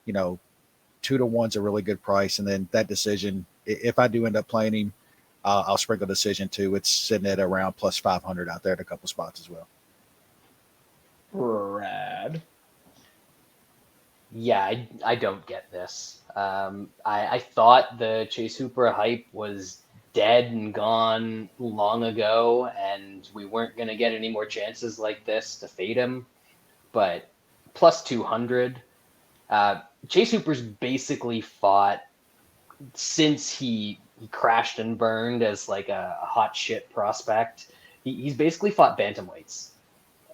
2-to-1's a really good price. And then that decision, if I do end up playing him, I'll sprinkle decision too. It's sitting at around +500 out there at a couple spots as well. Brad. Yeah, I don't get this. I thought the Chase Hooper hype was dead and gone long ago, and we weren't going to get any more chances like this to fade him. But +200, Chase Hooper's basically fought since he crashed and burned as like a hot shit prospect. He's basically fought bantamweights.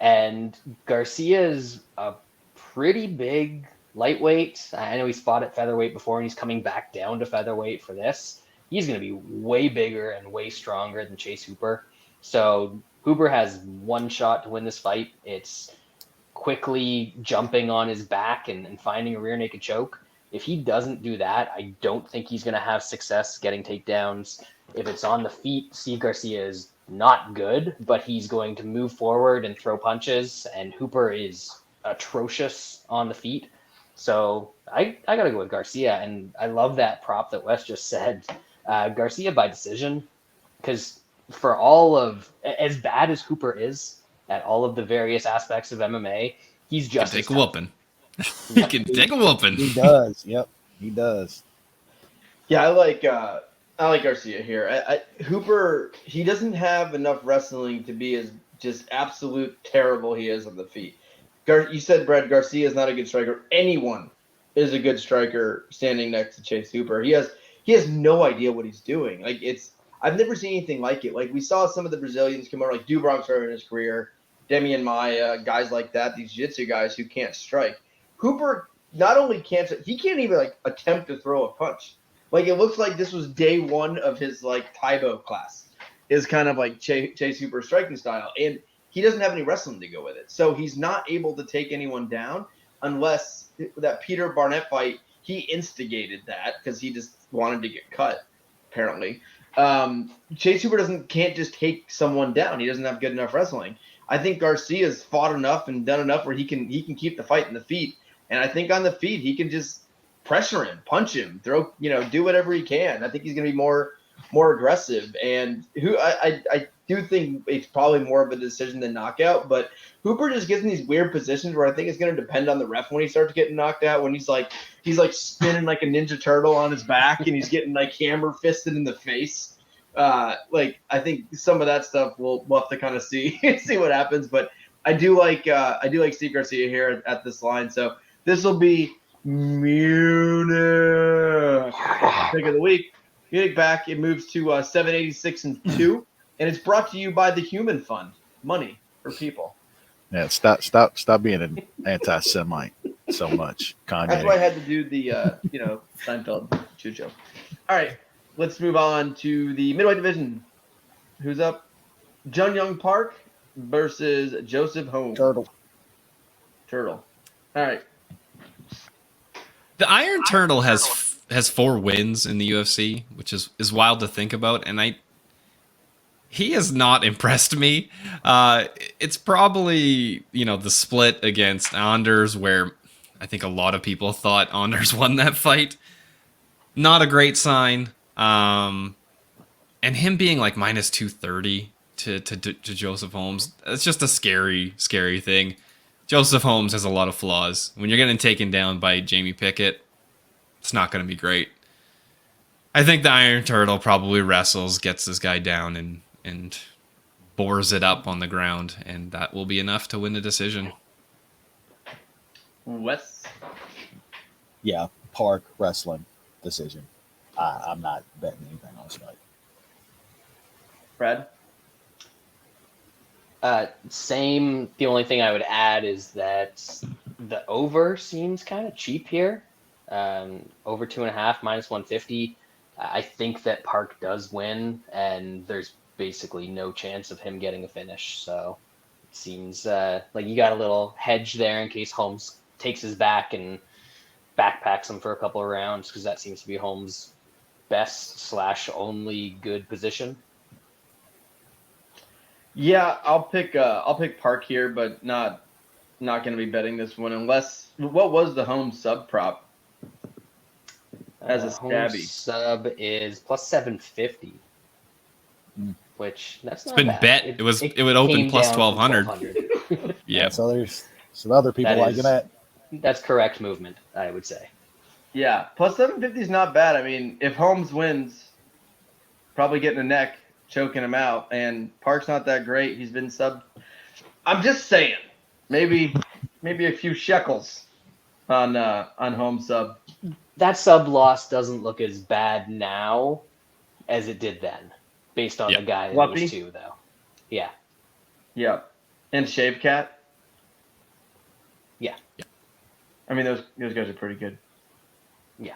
And Garcia is a pretty big lightweight. I know he's fought at featherweight before, and he's coming back down to featherweight for this. He's going to be way bigger and way stronger than Chase Hooper. So Hooper has one shot to win this fight. It's quickly jumping on his back and finding a rear naked choke. If he doesn't do that, I don't think he's going to have success getting takedowns. If it's on the feet, Steve Garcia is not good, but he's going to move forward and throw punches, and Hooper is atrocious on the feet. So I got to go with Garcia, and I love that prop that Wes just said. Garcia by decision, because for all of, as bad as Hooper is at all of the various aspects of MMA, he's just take a whooping. He can take a whooping. He does. Yep, he does. Yeah, I like Garcia here. Hooper, he doesn't have enough wrestling to be as just absolute terrible he is on the feet. You said, Brad, Garcia is not a good striker. Anyone is a good striker standing next to Chase Hooper. He has no idea what he's doing. Like, I've never seen anything like it. Like, we saw some of the Brazilians come over, like Dubrov's early in his career, Demian Maia, guys like that, these jiu-jitsu guys who can't strike. Hooper not only can't, he can't even like attempt to throw a punch. Like, it looks like this was day one of his like Taibo class, is kind of like Chase Hooper's striking style, and he doesn't have any wrestling to go with it. So he's not able to take anyone down unless that Peter Barnett fight, he instigated that because he just wanted to get cut, apparently. Chase Hooper can't just take someone down. He doesn't have good enough wrestling. I think Garcia's fought enough and done enough where he can keep the fight in the feet. And I think on the feet, he can just pressure him, punch him, throw, do whatever he can. I think he's going to be more aggressive. And I do think it's probably more of a decision than knockout. But Hooper just gets in these weird positions where I think it's going to depend on the ref when he starts getting knocked out. When he's like spinning like a Ninja Turtle on his back and he's getting like hammer fisted in the face. I think some of that stuff we'll have to kind of see what happens. But I do like Steve Garcia here at this line. So this will be Munich pick of the week. Munich back. It moves to 786-2, and it's brought to you by the Human Fund. Money for people. Yeah, stop being an anti-Semite so much, Kanye. That's why I had to do the Seinfeld Chucho. All right, let's move on to the middleweight division. Who's up? Jun Young Park versus Joseph Holmes. Turtle. All right. The Iron Turtle has 4 wins in the UFC, which is wild to think about, and he has not impressed me. It's probably the split against Anders, where I think a lot of people thought Anders won that fight. Not a great sign. And him being like minus 230 to Joseph Holmes, it's just a scary thing. Joseph Holmes has a lot of flaws. When you're getting taken down by Jamie Pickett, it's not going to be great. I think the Iron Turtle probably wrestles, gets this guy down, and bores it up on the ground, and that will be enough to win the decision. Wes? Yeah, Park wrestling decision. I'm not betting anything on this fight. Brad? Same. The only thing I would add is that the over seems kind of cheap here. Over 2.5 minus 150. I think that Park does win, and there's basically no chance of him getting a finish. So it seems like you got a little hedge there in case Holmes takes his back and backpacks him for a couple of rounds, because that seems to be Holmes' best / only good position. Yeah, I'll pick Park here, but not going to be betting this one unless. What was the home sub prop as a stabby? Home sub is plus 750, which that's not been bad. bet. It would open plus 1200. Yeah. So there's some other people liking that. That's correct movement, I would say. Yeah, plus 750 is not bad. I mean, if Holmes wins, probably getting a neck, choking him out, and Park's not that great. He's been sub. I'm just saying, maybe a few shekels on home sub. That sub loss doesn't look as bad now as it did then, based on the guy that was too, though. Yeah. Yeah, and Shave Cat. Yeah. I mean, those guys are pretty good. Yeah.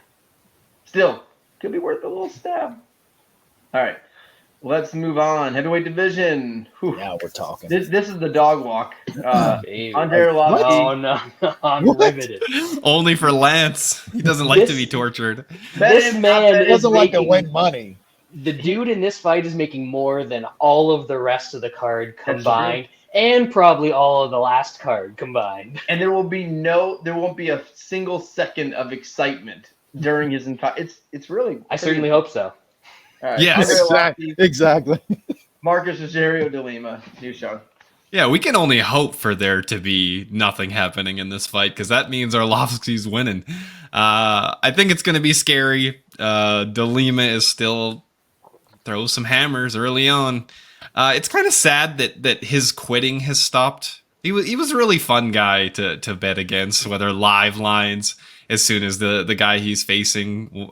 Still, could be worth a little stab. All right. Let's move on. Heavyweight division. Whew. Now we're talking. This is the dog walk. Andre Arlovski. Oh no, I'm riveted. Only for Lance. He doesn't like to be tortured. This man doesn't like to win money. The dude in this fight is making more than all of the rest of the card combined, and probably all of the last card combined. And there won't be a single second of excitement during his entire. It's really. I certainly hope so. All right. Yes, exactly. Marcus Rogerio de Lima, you, Shaun. Yeah, we can only hope for there to be nothing happening in this fight because that means Arlovski's winning. I think it's going to be scary. De Lima is still throws some hammers early on. It's kind of sad that his quitting has stopped. He was a really fun guy to bet against, whether live lines. As soon as the guy he's facing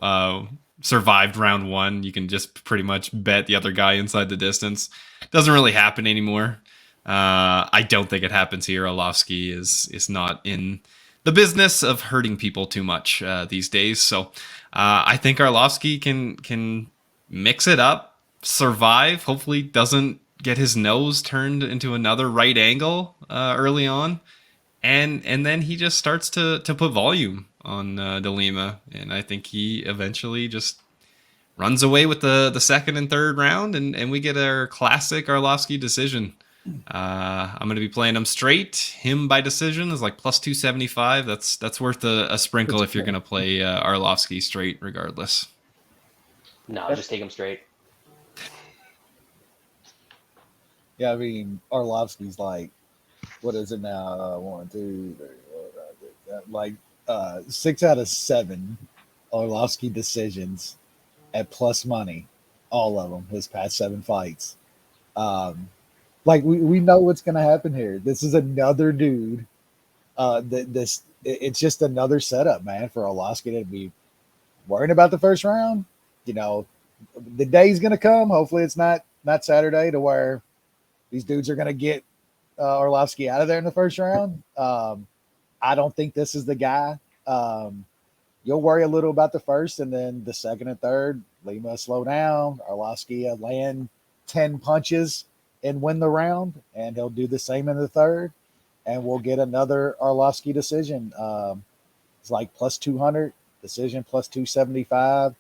survived round one, you can just pretty much bet the other guy inside the distance. Doesn't really happen anymore. I don't think it happens here. Arlovski is not in the business of hurting people too much these days. So I think Arlovski can mix it up, survive, hopefully doesn't get his nose turned into another right angle early on. And then he just starts to put volume on De Lima. And I think he eventually just runs away with the second and third round. And we get our classic Arlovski decision. I'm going to be playing him straight. Him by decision is like plus 275. That's worth a sprinkle if you're going to play Arlovski straight regardless. No, just take him straight. Yeah, I mean, Arlovski's like, what is it now? 1, 2, 3, 4, 5, 6, like 6 out of 7 Arlovski decisions at plus money, all of them, his past 7 fights. Like we know what's going to happen here. This is another dude. It's just another setup, man, for Arlovski to be worrying about the first round. You know, the day's going to come. Hopefully, it's not Saturday to where these dudes are going to get Arlovski out of there in the first round. I don't think this is the guy. You'll worry a little about the first, and then the second and third, Lima slow down. Arlovski land 10 punches and win the round, and he'll do the same in the third, and we'll get another Arlovski decision. It's like plus 200, decision plus 275.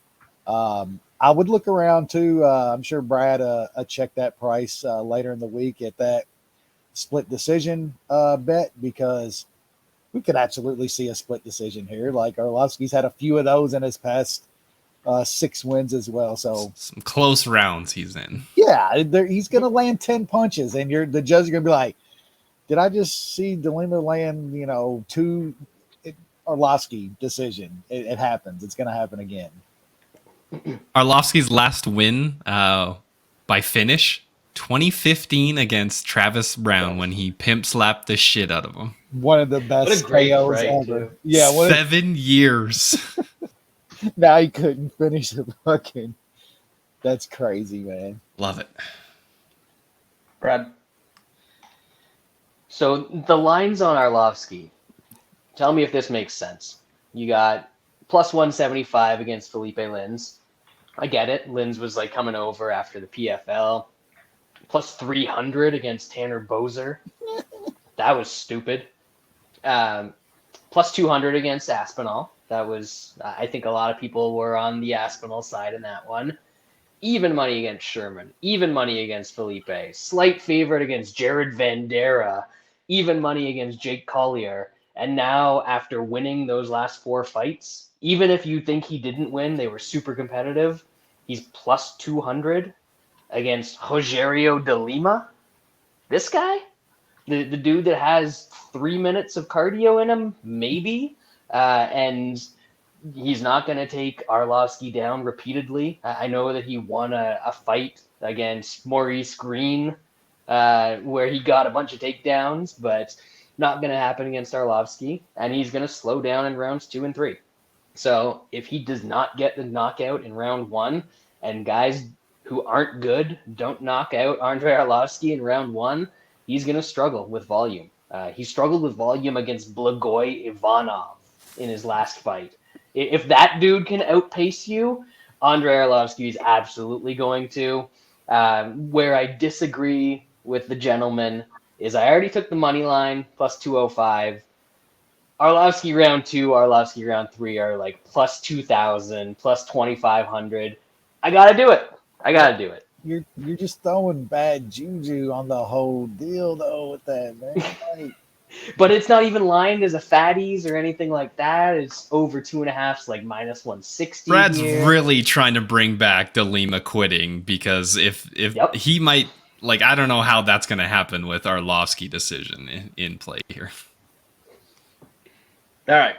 I would look around too. I'm sure Brad check that price later in the week at that split decision bet, because we could absolutely see a split decision here. Like Arlovski's had a few of those in his past 6 wins as well. So some close rounds he's in. Yeah, he's going to land 10 punches, and the judge is going to be like, did I just see De Lima land, 2 Arlovski decision? It happens. It's going to happen again. Arlovski's last win by finish, 2015 against Travis Brown when he pimp slapped the shit out of him. One of the best KOs ever. Yeah, 7 years. Now he couldn't finish the fucking. That's crazy, man. Love it. Brad. So the lines on Arlovski, tell me if this makes sense. You got plus 175 against Felipe Lins. I get it. Lins was like coming over after the PFL. Plus 300 against Tanner Bozer. That was stupid. Plus 200 against Aspinall. That was, I think a lot of people were on the Aspinall side in that one. Even money against Sherman. Even money against Felipe. Slight favorite against Jared Vandera. Even money against Jake Collier. And now, after winning those last 4 fights, even if you think he didn't win, they were super competitive, he's plus 200 against Rogerio de Lima. This guy? The dude that has 3 minutes of cardio in him, maybe? And he's not going to take Arlovski down repeatedly. I know that he won a fight against Maurice Green where he got a bunch of takedowns, but not going to happen against Arlovski. And he's going to slow down in rounds 2 and 3. So if he does not get the knockout in round 1, and guys who aren't good don't knock out Andre Arlovski in round 1, he's going to struggle with volume. He struggled with volume against Blagoy Ivanov in his last fight. If that dude can outpace you, Andrei Arlovsky is absolutely going to. Where I disagree with the gentleman is I already took the money line plus 205. Arlovsky round 2, Arlovsky round 3 are like plus 2,000, plus 2,500. I gotta do it. You're just throwing bad juju on the whole deal though with that, man. Like, but it's not even lined as a fatties or anything like that. It's over 2.5, like minus 160. Brad's here. really trying to bring back De Lima quitting, because if he might, like, I don't know how that's going to happen with Arlovsky decision in play here. All right.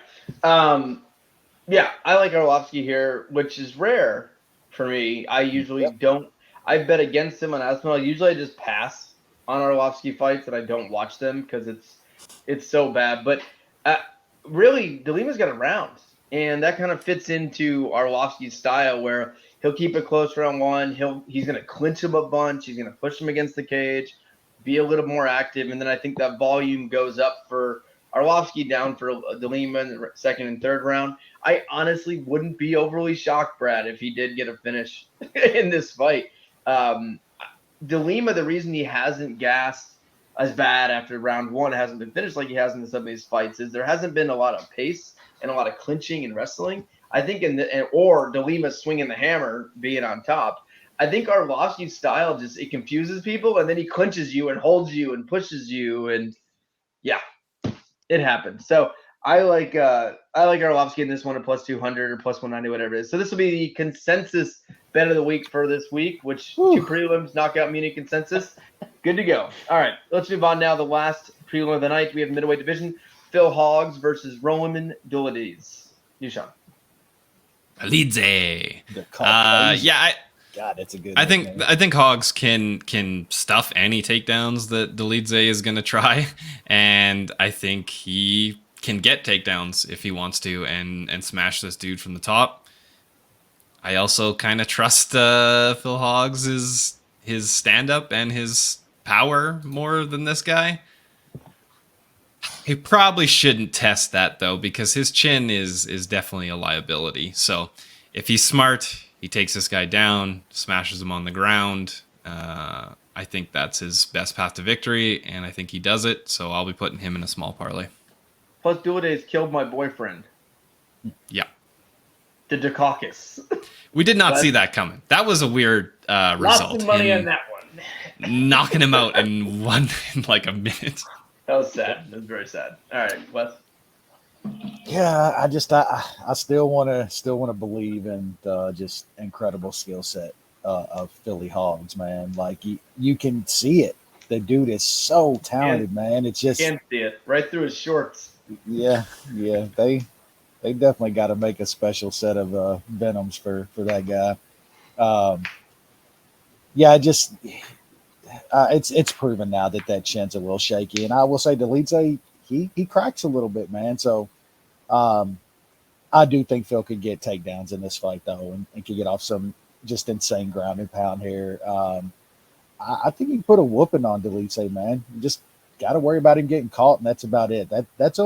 Yeah, I like Arlovsky here, which is rare for me. I usually don't. I bet against him on Aspinall. Usually I just pass on Arlovsky fights and I don't watch them because it's so bad. But really, De Lima's got a round, and that kind of fits into Arlovsky's style where he'll keep it close round 1. He's going to clinch him a bunch. He's going to push him against the cage, be a little more active, and then I think that volume goes up for Arlovsky down for De Lima in the second and third round. I honestly wouldn't be overly shocked, Brad, if he did get a finish in this fight. De Lima, the reason he hasn't gassed as bad after round 1, hasn't been finished like he has in some of these fights, is there hasn't been a lot of pace and a lot of clinching and wrestling. I think or De Lima swinging the hammer being on top. I think Arlovsky's style it confuses people, and then he clinches you and holds you and pushes you, and yeah. It happened. So I like Arlovsky in this one at plus 200 or plus 190, whatever it is. So this will be the consensus bet of the week for this week, which 2 prelims, knockout Munich consensus. Good to go. All right, let's move on now. The last prelim of the night. We have middleweight division. Phil Hoggs versus Roman Dolidze. You, Shaun. Dolidze. God, that's a good. I think Hoggs can stuff any takedowns that Dolidze is going to try, and I think he can get takedowns if he wants to and smash this dude from the top. I also kind of trust Phil Hoggs' his stand up and his power more than this guy. He probably shouldn't test that though, because his chin is definitely a liability. So if he's smart, he takes this guy down, smashes him on the ground. I think that's his best path to victory, and I think he does it. So I'll be putting him in a small parlay. Plus, Dolidze killed my boyfriend. Yeah. The Dukakis. We did not see that coming. That was a weird result. Lots of money on that one. Knocking him out in like a minute. That was sad. That was very sad. All right, Wes. Yeah, I still want to believe in the just incredible skill set of Philly Hoggs, man. Like you can see it. The dude is so talented, man. It's just can't see it right through his shorts. Yeah. They definitely got to make a special set of venoms for that guy. It's proven now that chin's a little shaky, and I will say Dolidze he cracks a little bit, man. So I do think Phil could get takedowns in this fight though, and could get off some just insane ground and pound here. I think he can put a whooping on Dolidze, man. You just got to worry about him getting caught, and that's about it. That's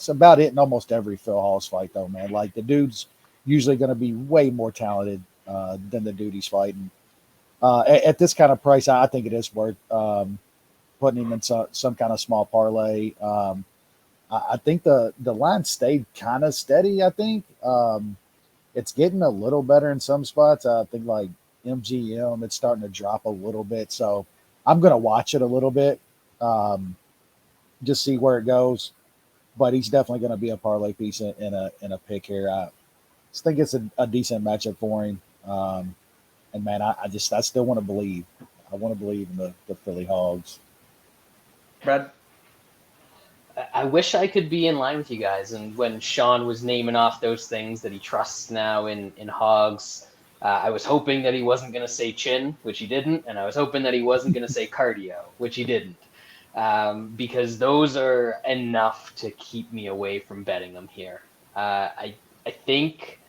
about it in almost every Phil Hoggs fight, though, man. Like the dude's usually going to be way more talented than the dude he's fighting. At this kind of price, I think it is worth putting him in some kind of small parlay. I think the line stayed kind of steady. I think it's getting a little better in some spots. I think like MGM, it's starting to drop a little bit. So I'm going to watch it a little bit, just see where it goes. But he's definitely going to be a parlay piece in a pick here. I just think it's a decent matchup for him. And man, I still want to believe. I want to believe in the Philly Hoggs. Brad? I wish I could be in line with you guys. And when Shaun was naming off those things that he trusts now in Hoggs, I was hoping that he wasn't going to say chin, which he didn't. And I was hoping that he wasn't going to say cardio, which he didn't. Because those are enough to keep me away from betting them here. I think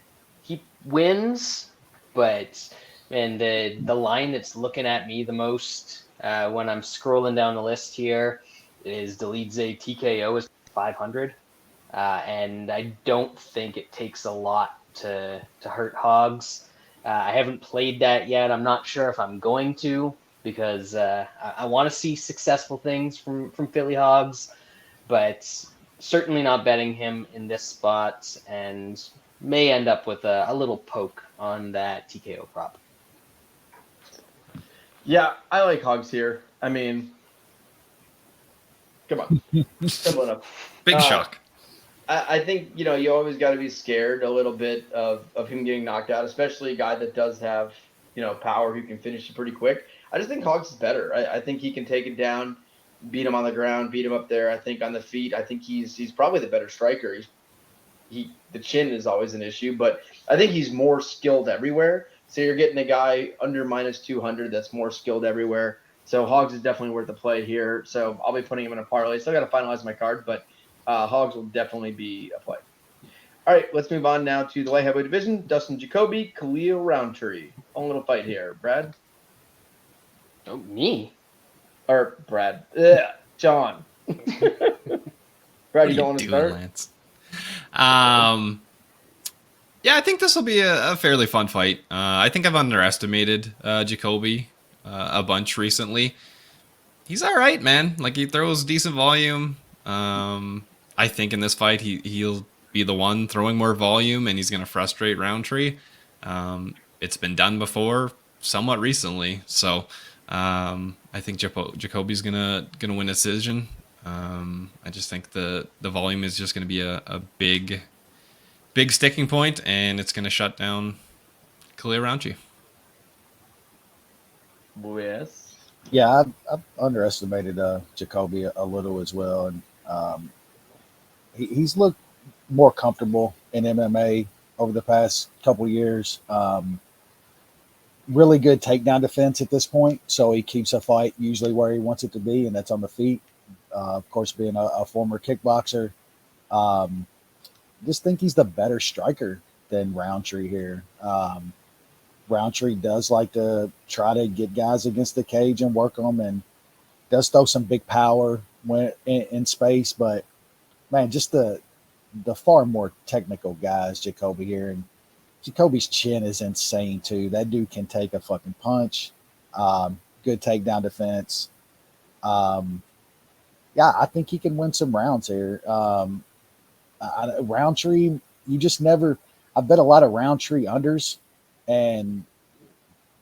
he wins, but the line that's looking at me the most when I'm scrolling down the list here is Dolidze TKO is 500. And I don't think it takes a lot to hurt Hogs. I haven't played that yet. I'm not sure if I'm going to, because I want to see successful things from Philly Hogs, but certainly not betting him in this spot, and may end up with a little poke on that TKO prop. Yeah, I like Hogs here. I mean, come on. Simple enough. Big shock. I think, you always got to be scared a little bit of him getting knocked out, especially a guy that does have, power who can finish it pretty quick. I just think Hogs is better. I think he can take it down, beat him on the ground, beat him up there. I think on the feet, I think he's probably the better striker. The chin is always an issue, but I think he's more skilled everywhere. So you're getting a guy under minus 200 that's more skilled everywhere. So Hogs is definitely worth the play here. So I'll be putting him in a parlay. Still got to finalize my card, but Hogs will definitely be a play. All right, let's move on now to the light heavyweight division. Dustin Jacoby, Khalil Roundtree. Own little fight here. Brad? Oh, me? Or Brad. Shaun. Brad, you don't want to start? Lance? Yeah, I think this will be a fairly fun fight. I think I've underestimated Jacoby a bunch recently. He's all right, man. Like, he throws decent volume. I think in this fight he'll be the one throwing more volume, and he's going to frustrate Roundtree. It's been done before, somewhat recently, so I think Jacoby's gonna win a decision. I just think the volume is just going to be a big sticking point, and it's going to shut down Khalil Roundtree. Yes. Yeah, I've underestimated Jacoby a little as well, and he's looked more comfortable in MMA over the past couple years. Really good takedown defense at this point, so he keeps a fight usually where he wants it to be, and that's on the feet. Of course, being a former kickboxer, just think he's the better striker than Roundtree here. Roundtree does like to try to get guys against the cage and work them, and does throw some big power when in space. But man, just the far more technical guys, Jacoby here, and Jacoby's chin is insane too. That dude can take a fucking punch. Good takedown defense. Yeah, I think he can win some rounds here. Roundtree, you just never. I bet a lot of Roundtree unders, and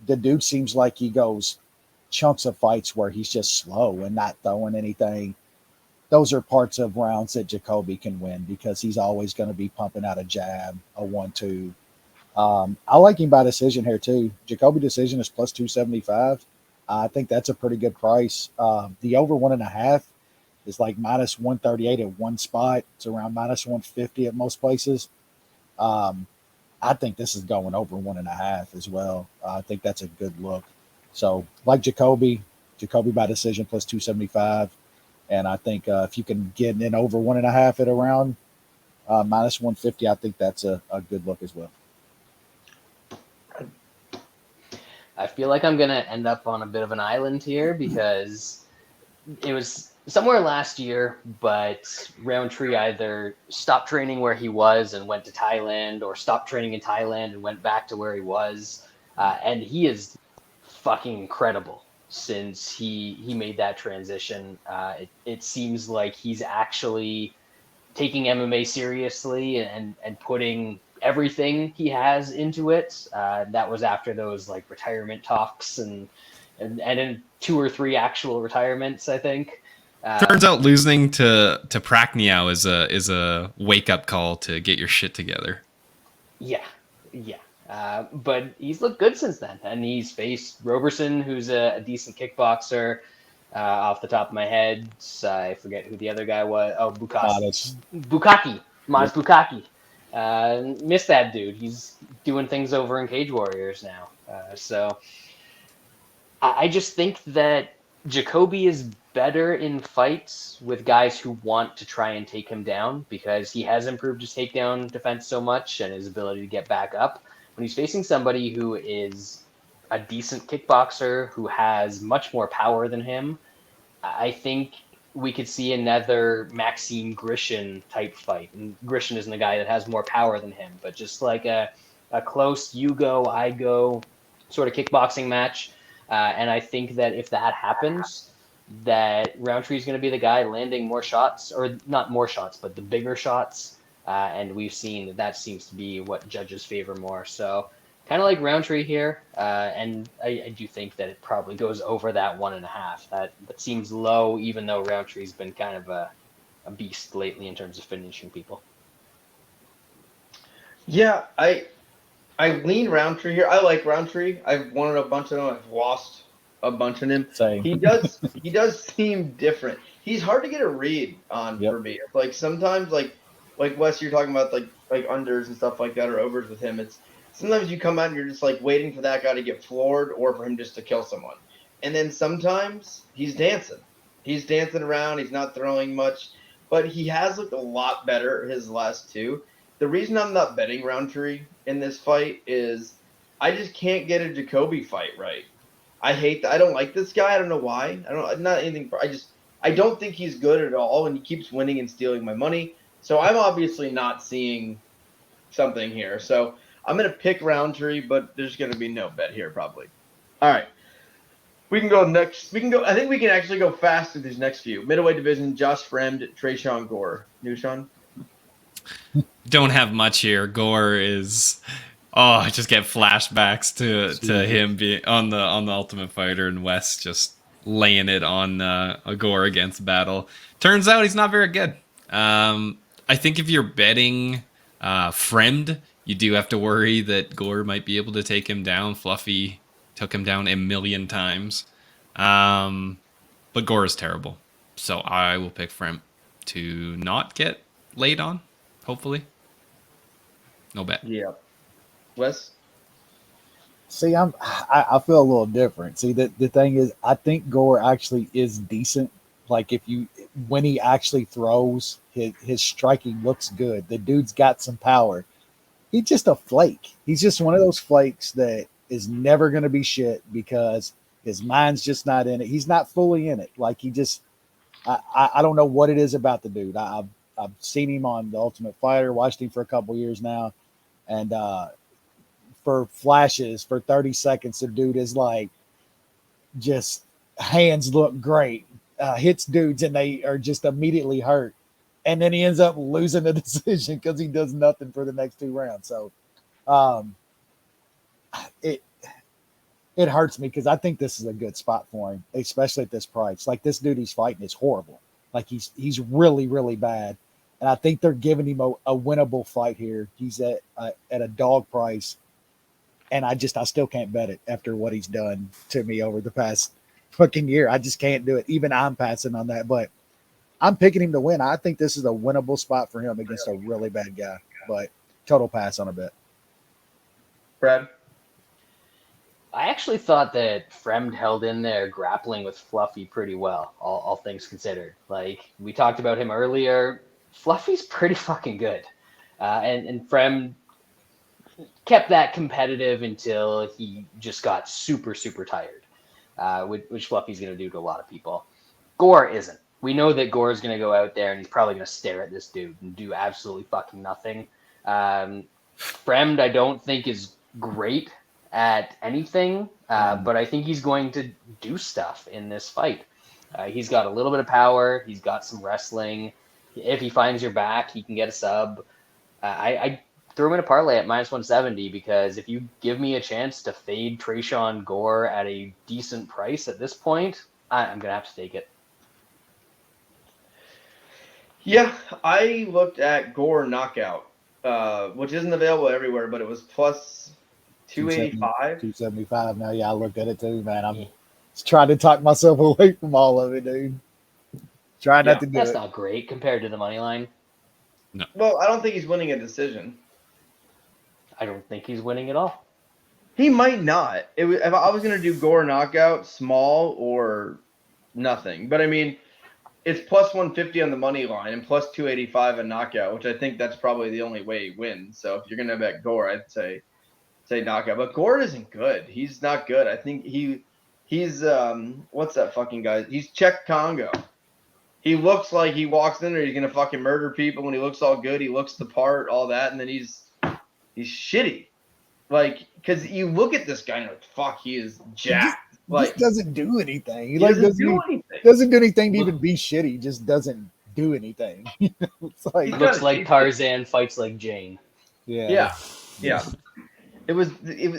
the dude seems like he goes chunks of fights where he's just slow and not throwing anything. Those are parts of rounds that Jacoby can win because he's always going to be pumping out a jab, a 1-2. I like him by decision here too. Jacoby decision is plus 275. I think that's a pretty good price. The over 1.5 is like minus 138 at one spot. It's around minus 150 at most places. I think this is going over 1.5 as well. I think that's a good look. So like Jacoby by decision plus 275. And I think if you can get in over 1.5 at around minus 150, I think that's a good look as well. I feel like I'm going to end up on a bit of an island here because it was somewhere last year, but Roundtree either stopped training where he was and went to Thailand, or stopped training in Thailand and went back to where he was. And he is fucking incredible since he made that transition. It seems like he's actually taking MMA seriously and putting everything he has into it. That was after those like retirement talks and in 2 or 3 actual retirements, I think. Turns out losing to Prachniow is a wake up call to get your shit together. Yeah. But he's looked good since then, and he's faced Roberson, who's a decent kickboxer. Off the top of my head, I forget who the other guy was. Oh, Bukaki. Maz Bukaki. Missed that dude. He's doing things over in Cage Warriors now. So I just think that Jacoby is better in fights with guys who want to try and take him down because he has improved his takedown defense so much and his ability to get back up. When he's facing somebody who is a decent kickboxer who has much more power than him, I think we could see another Maxime Grishin type fight. And Grishin isn't a guy that has more power than him, but just like a close you go, I go sort of kickboxing match. And I think that if that happens, that Roundtree is going to be the guy landing more shots, or not more shots, but the bigger shots. And we've seen that seems to be what judges favor more. So kind of like Roundtree here. And I do think that it probably goes over that 1.5. That seems low, even though Roundtree's been kind of a beast lately in terms of finishing people. Yeah, I lean Roundtree here. I like Roundtree. I've wanted a bunch of him. I've lost a bunch of him. Same. He does seem different. He's hard to get a read on for me. Like sometimes, like Wes, you're talking about like unders and stuff like that, or overs with him. It's sometimes you come out and you're just like waiting for that guy to get floored or for him just to kill someone. And then sometimes he's dancing. He's dancing around. He's not throwing much, but he has looked a lot better his last two. The reason I'm not betting Roundtree in this fight is I just can't get a Jacoby fight right. I hate that. I don't like this guy. I don't know why. Not anything. I don't think he's good at all, and he keeps winning and stealing my money. So I'm obviously not seeing something here. So I'm going to pick Roundtree, but there's going to be no bet here probably. All right. We can go next. I think we can actually go fast with these next few. Middleweight division, Josh Fremd, Shaun Gore. New Shaun? Don't have much here. Gore is... Oh, I just get flashbacks to him being on the Ultimate Fighter, and Wes just laying it on a Gore against Battle. Turns out he's not very good. I think if you're betting Fremd, you do have to worry that Gore might be able to take him down. Fluffy took him down a million times. But Gore is terrible. So I will pick Fremd to not get laid on, hopefully. No bet. Yeah. Wes? See, I feel a little different. See, the thing is, I think Gore actually is decent. Like when he actually throws, his striking looks good. The dude's got some power. He's just a flake. He's just one of those flakes that is never going to be shit because his mind's just not in it. He's not fully in it. Like I don't know what it is about the dude. I've seen him on The Ultimate Fighter, watched him for a couple years now, and for flashes for 30 seconds, the dude is like just hands look great, hits dudes and they are just immediately hurt, and then he ends up losing the decision because he does nothing for the next 2 rounds. So it hurts me because I think this is a good spot for him, especially at this price. Like this dude he's fighting is horrible. Like he's really, really bad. And I think they're giving him a winnable fight here. He's at a dog price. And I still can't bet it after what he's done to me over the past fucking year. I just can't do it. Even I'm passing on that, but I'm picking him to win. I think this is a winnable spot for him against a really bad guy, but total pass on a bet. Brad? I actually thought that Fremd held in there grappling with Fluffy pretty well, all things considered. Like we talked about him earlier, Fluffy's pretty fucking good. And Fremd kept that competitive until he just got super, super tired, which Fluffy's going to do to a lot of people. Gore isn't. We know that Gore is going to go out there and he's probably going to stare at this dude and do absolutely fucking nothing. Fremd, I don't think is great at anything, but I think he's going to do stuff in this fight. He's got a little bit of power. He's got some wrestling. If he finds your back, he can get a sub. I threw him in a parlay at -170 because if you give me a chance to fade Shaun Gore at a decent price at this point, I'm going to have to take it. Yeah, I looked at Gore knockout, which isn't available everywhere, but it was plus 285. 275 now. Yeah, I looked at it too, man. I'm just trying to talk myself away from all of it, dude. Trying not to do it. That's not great compared to the money line. No. Well, I don't think he's winning a decision. I don't think he's winning at all. He might not. If I was going to do Gore knockout, small or nothing. But, I mean, it's plus 150 on the money line and plus 285 a knockout, which I think that's probably the only way he wins. So if you're going to bet Gore, I'd say knockout. But Gore isn't good. He's not good. I think he's what's that fucking guy? He's Czech Congo. he looks like he walks in there, he's gonna fucking murder people. When he looks all good, he looks the part, all that, and then he's shitty. Like, because you look at this guy and you're like, fuck, he is jacked. He just doesn't do anything. He doesn't do anything. Doesn't do anything to even be shitty. He just doesn't do anything. It's like, he looks like Tarzan, fights like Jane. Yeah. It was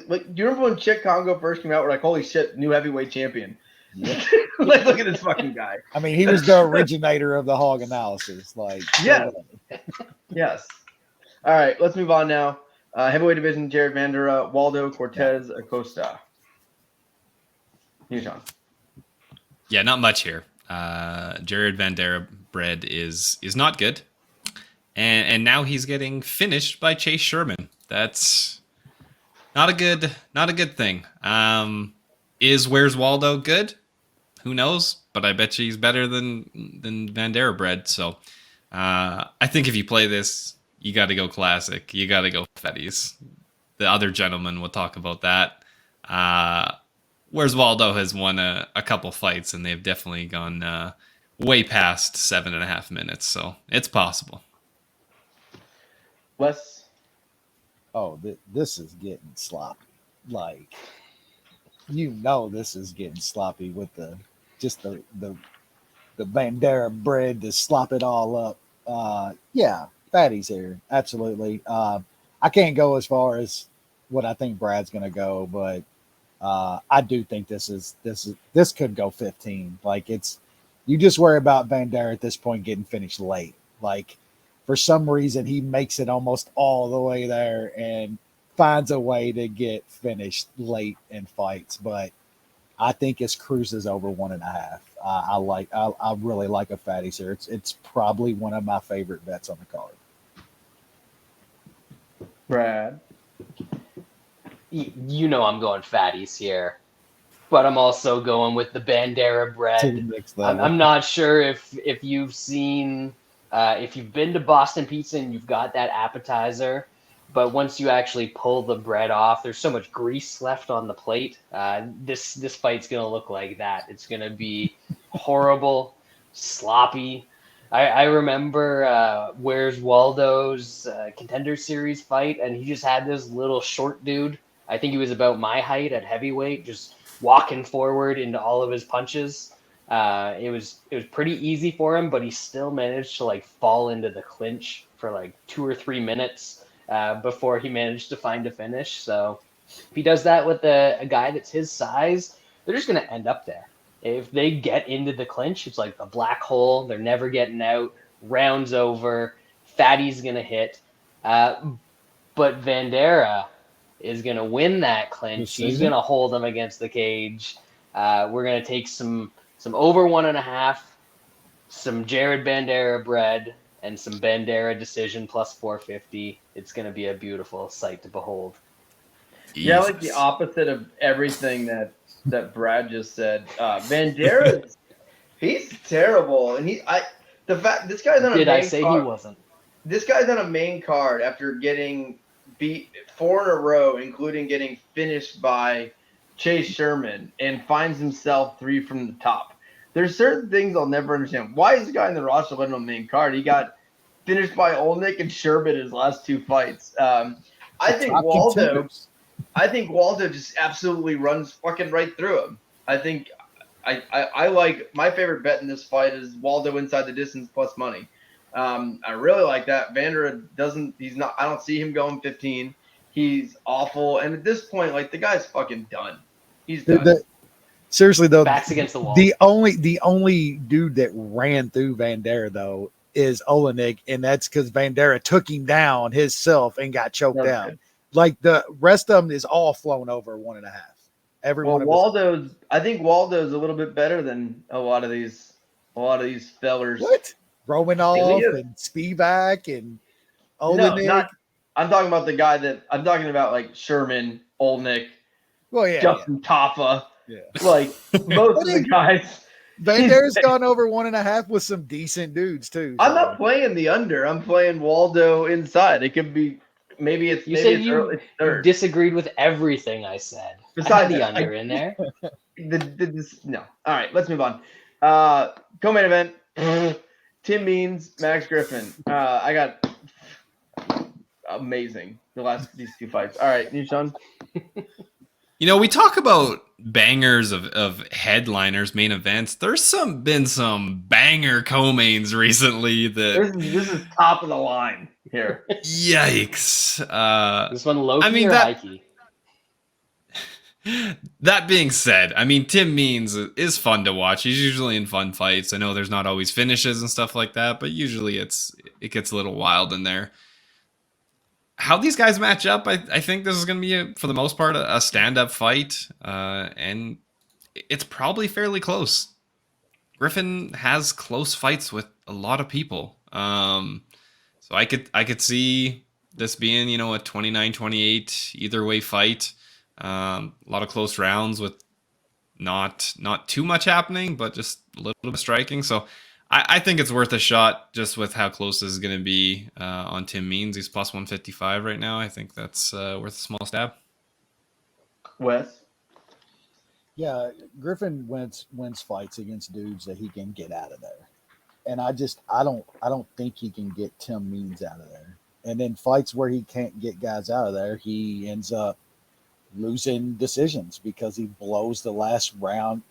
like, do you remember when Chick Congo first came out? We're like, holy shit, new heavyweight champion. Yeah. Like, look at this fucking guy. I mean, he was the originator of the hog analysis. Like, Yes. All right, let's move on now. Heavyweight division: Jared Vanderaa, Waldo Cortez Acosta. Shaun. Yeah, not much here. Jared Vanderaa bred is not good, and now he's getting finished by Chase Sherman. That's not a good thing. Is Where's Waldo good? Who knows? But I bet you he's better than Vanderaa bred. So I think if you play this, you got to go classic. You got to go Fetties. The other gentleman will talk about that. Whereas Waldo has won a couple fights, and they've definitely gone way past 7.5 minutes. So it's possible. Wes? Oh, this is getting sloppy. Like, this is getting sloppy with the Vanderaa bread to slop it all up. Yeah. Fatties here, absolutely. I can't go as far as what I think Brad's going to go, but I do think this could go 15. Like, you just worry about Vanderaa at this point getting finished late. Like, for some reason, he makes it almost all the way there and finds a way to get finished late in fights. But I think his cruises over 1.5. I really like a Fatties here. It's probably one of my favorite bets on the card. Brad. You know I'm going Fatties here, but I'm also going with the Vanderaa bread. I'm not sure if you've seen, if you've been to Boston Pizza and you've got that appetizer, but once you actually pull the bread off, there's so much grease left on the plate. This fight's going to look like that. It's going to be horrible, sloppy. I remember Where's Waldo's Contender Series fight, and he just had this little short dude. I think he was about my height at heavyweight, just walking forward into all of his punches. It was pretty easy for him, but he still managed to fall into the clinch for 2 or 3 minutes before he managed to find a finish. So if he does that with a guy that's his size, they're just going to end up there. If they get into the clinch, it's like a black hole. They're never getting out. Round's over. Fatty's going to hit. But Vanderaa is going to win that clinch. He's going to hold him against the cage. We're going to take some over 1.5, some Jared Vanderaa bread, and some Vanderaa decision plus 450. It's going to be a beautiful sight to behold. Yeah, like the opposite of everything that Brad just said. Vanderaa, he's terrible, and this guy's on a Did main I say card. He wasn't? This guy's on a main card after getting beat 4 in a row, including getting finished by Chase Sherman, and finds himself 3 from the top. There's certain things I'll never understand. Why is this guy in the roster letting on the main card? He got finished by Olnick and Sherman in his last 2 fights. I think Waldo just absolutely runs fucking right through him. I think I like, my favorite bet in this fight is Waldo inside the distance plus money. I really like that. Vanderaa I don't see him going 15. He's awful. And at this point, the guy's fucking done. He's done. Seriously though, backs against the wall. The only dude that ran through Vanderaa though is Olenek, and that's because Vanderaa took him down himself and got choked out. Good. The rest of them is all flown over 1.5. Everyone. I think Waldo's a little bit better than a lot of these fellers. What? Romanov and Spivak and Olenek. No, I'm talking about the guy I'm talking about Sherman, Olnick, Justin Taffa. Yeah. Most of the guys. Vanderea's gone over 1.5 with some decent dudes too. I'm not playing the under. I'm playing Waldo inside. It could be You disagreed with everything I said. Besides the under in there. No. All right, let's move on. Co-main event: Tim Means, Max Griffin. I got amazing these two fights. All right, Shaun. We talk about bangers of headliners, main events. There's been some banger co-mains recently that this is top of the line here. Yikes! This one low-key or high-key? That being said, Tim Means is fun to watch. He's usually in fun fights. I know there's not always finishes and stuff like that, but usually it gets a little wild in there. How these guys match up, I think this is going to be, for the most part, a stand-up fight, and it's probably fairly close. Griffin has close fights with a lot of people, so I could see this being, a 29-28 either way fight. A lot of close rounds with not too much happening, but just a little bit of striking. So I think it's worth a shot just with how close this is going to be on Tim Means. He's plus 155 right now. I think that's worth a small stab. Wes? Yeah, Griffin wins fights against dudes that he can get out of there. And I don't think he can get Tim Means out of there. And in fights where he can't get guys out of there, he ends up losing decisions because he blows the last round,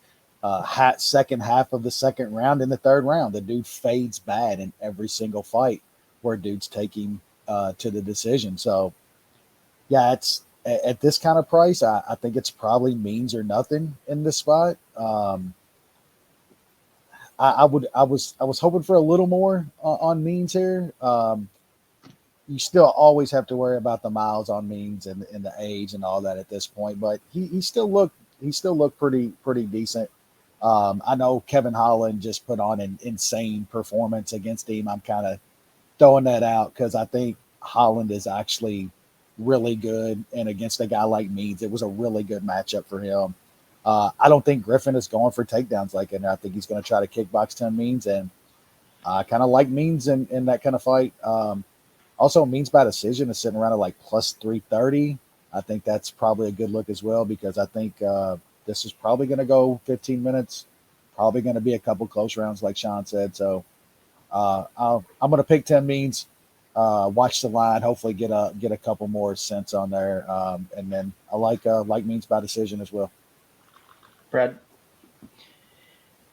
second half of the second round in the third round. The dude fades bad in every single fight where dudes take him to the decision. So yeah, it's at this kind of price, I think it's probably Means or nothing in this spot. I was hoping for a little more on Means here. You still always have to worry about the miles on Means and the age and all that at this point, but he still looked pretty decent. I know Kevin Holland just put on an insane performance against him. I'm kind of throwing that out because I think Holland is actually really good, and against a guy like Means, it was a really good matchup for him. I don't think Griffin is going for takedowns like it. I think he's going to try to kickbox Tim Means, and I kind of like Means in that kind of fight. Also, Means by decision is sitting around at like plus 330. I think that's probably a good look as well because I think this is probably going to go 15 minutes. Probably going to be a couple close rounds, like Shaun said. So I'm going to pick Tim Means. Watch the line. Hopefully, get a couple more cents on there, and then I like Means by decision as well. Brad.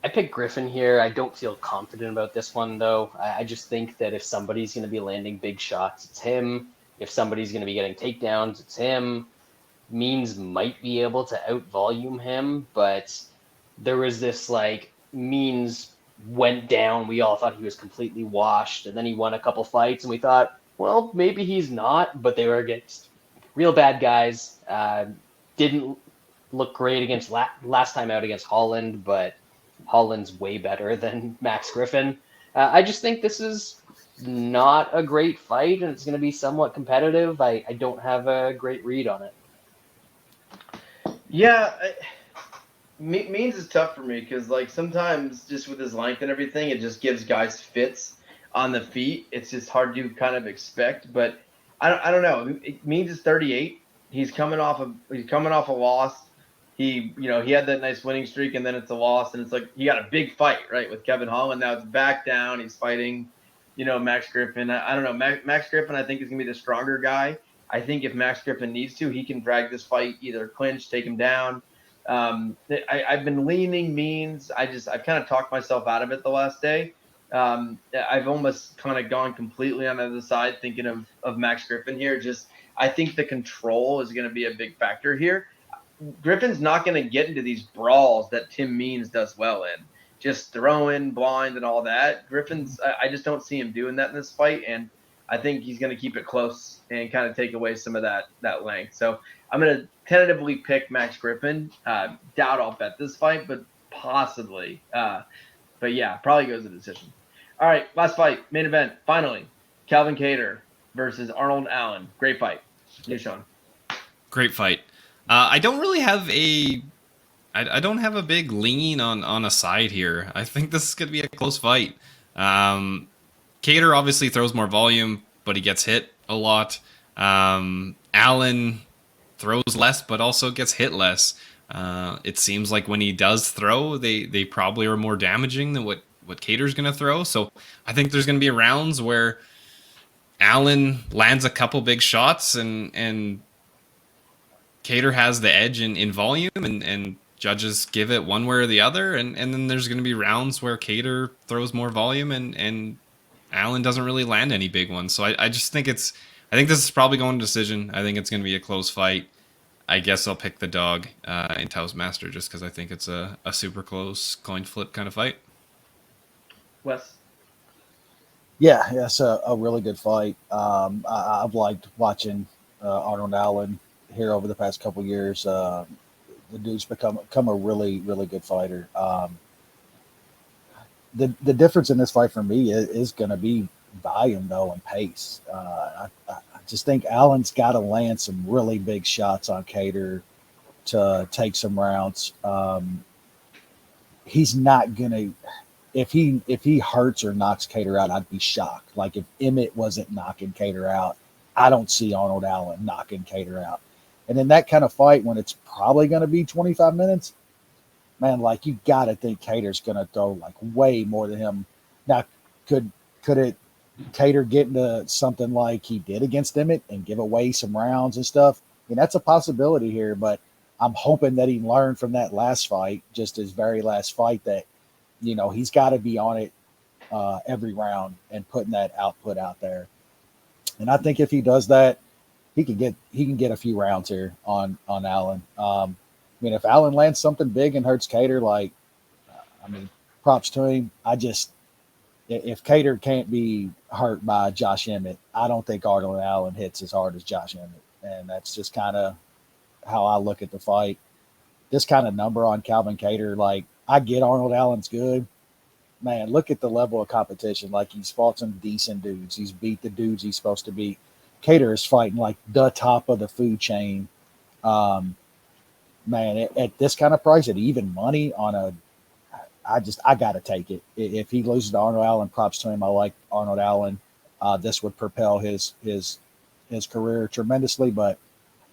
I picked Griffin here. I don't feel confident about this one, though. I just think that if somebody's going to be landing big shots, it's him. If somebody's going to be getting takedowns, it's him. Means might be able to out-volume him, but there was this, Means went down. We all thought he was completely washed, and then he won a couple fights, and we thought, well, maybe he's not, but they were against real bad guys. Didn't look great against last time out against Holland, but Holland's way better than Max Griffin. I just think this is not a great fight, and it's going to be somewhat competitive. I don't have a great read on it. Yeah, Means is tough for me because sometimes just with his length and everything, it just gives guys fits on the feet. It's just hard to kind of expect, but I don't know. Means is 38. He's coming off a loss. He had that nice winning streak, and then it's a loss, and it's like he got a big fight, right, with Kevin Holland. Now it's back down. He's fighting, Max Griffin. I don't know. Max Griffin, I think, is going to be the stronger guy. I think if Max Griffin needs to, he can drag this fight, either clinch, take him down. I've been leaning Means. I've kind of talked myself out of it the last day. I've almost kind of gone completely on the other side, thinking of Max Griffin here. I think the control is going to be a big factor here. Griffin's not going to get into these brawls that Tim Means does well in, just throwing blind and all that. I just don't see him doing that in this fight, and I think he's going to keep it close and kind of take away some of that length. So I'm going to tentatively pick Max Griffin. Doubt I'll bet this fight, but possibly. But yeah, probably goes to decision. All right, last fight, main event. Finally, Calvin Kattar versus Arnold Allen. Great fight. Shaun. Great fight. I don't really have I don't have a big lean on a side here. I think this is going to be a close fight. Kattar obviously throws more volume, but he gets hit a lot. Allen throws less, but also gets hit less. It seems like when he does throw, they probably are more damaging than what Kattar's going to throw. So I think there's going to be rounds where Allen lands a couple big shots and Kattar has the edge in volume, and judges give it one way or the other. And then there's going to be rounds where Kattar throws more volume and Allen doesn't really land any big ones. So I just think this is probably going to decision. I think it's going to be a close fight. I guess I'll pick the dog in Tao's Master just because I think it's a super close coin flip kind of fight. Wes? Yeah, it's a really good fight. I've liked watching Arnold Allen here over the past couple of years. The dude's become a really, really good fighter. The difference in this fight for me is going to be volume, though, and pace. I just think Allen's got to land some really big shots on Kattar to take some rounds. He's not going to – if he hurts or knocks Kattar out, I'd be shocked. Like if Emmett wasn't knocking Kattar out, I don't see Arnold Allen knocking Kattar out. And in that kind of fight, when it's probably going to be 25 minutes, man, like you got to think Kattar's going to throw like way more than him. Now, could Kattar get into something like he did against Emmett and give away some rounds and stuff? I mean, that's a possibility here, but I'm hoping that he learned from that last fight, just his very last fight, that, you know, he's got to be on it every round and putting that output out there. And I think if he does that, he can get a few rounds here on Allen. I mean, if Allen lands something big and hurts Kattar, like, I mean, props to him. If Kattar can't be hurt by Josh Emmett, I don't think Arnold Allen hits as hard as Josh Emmett. And that's just kind of how I look at the fight. This kind of number on Calvin Kattar, like, I get Arnold Allen's good. Man, look at the level of competition. Like, he's fought some decent dudes. He's beat the dudes he's supposed to beat. Kattar is fighting like the top of the food chain. Man, at this kind of price, at even money I got to take it. If he loses to Arnold Allen, props to him. I like Arnold Allen. This would propel his career tremendously, but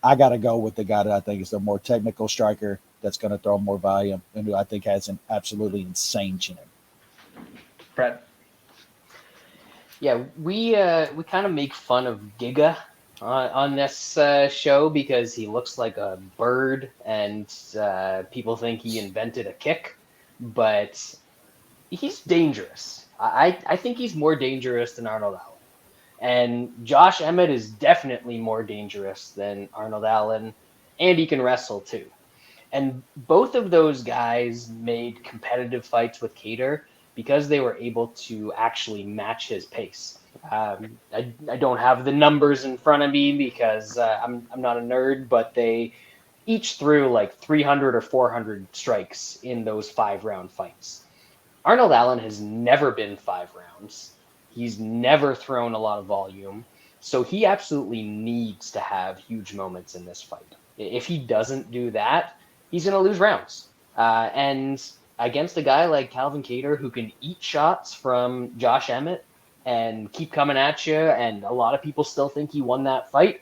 I got to go with the guy that I think is the more technical striker that's going to throw more volume and who I think has an absolutely insane chin. Brad? Yeah, we kind of make fun of Giga on this show because he looks like a bird and people think he invented a kick, but he's dangerous. I think he's more dangerous than Arnold Allen. And Josh Emmett is definitely more dangerous than Arnold Allen, and he can wrestle too. And both of those guys made competitive fights with Kattar because they were able to actually match his pace. I don't have the numbers in front of me because I'm not a nerd, but they each threw like 300 or 400 strikes in those 5-round fights. Arnold Allen has never been 5 rounds. He's never thrown a lot of volume. So he absolutely needs to have huge moments in this fight. If he doesn't do that, he's going to lose rounds. And against a guy like Calvin Kattar who can eat shots from Josh Emmett and keep coming at you, and a lot of people still think he won that fight,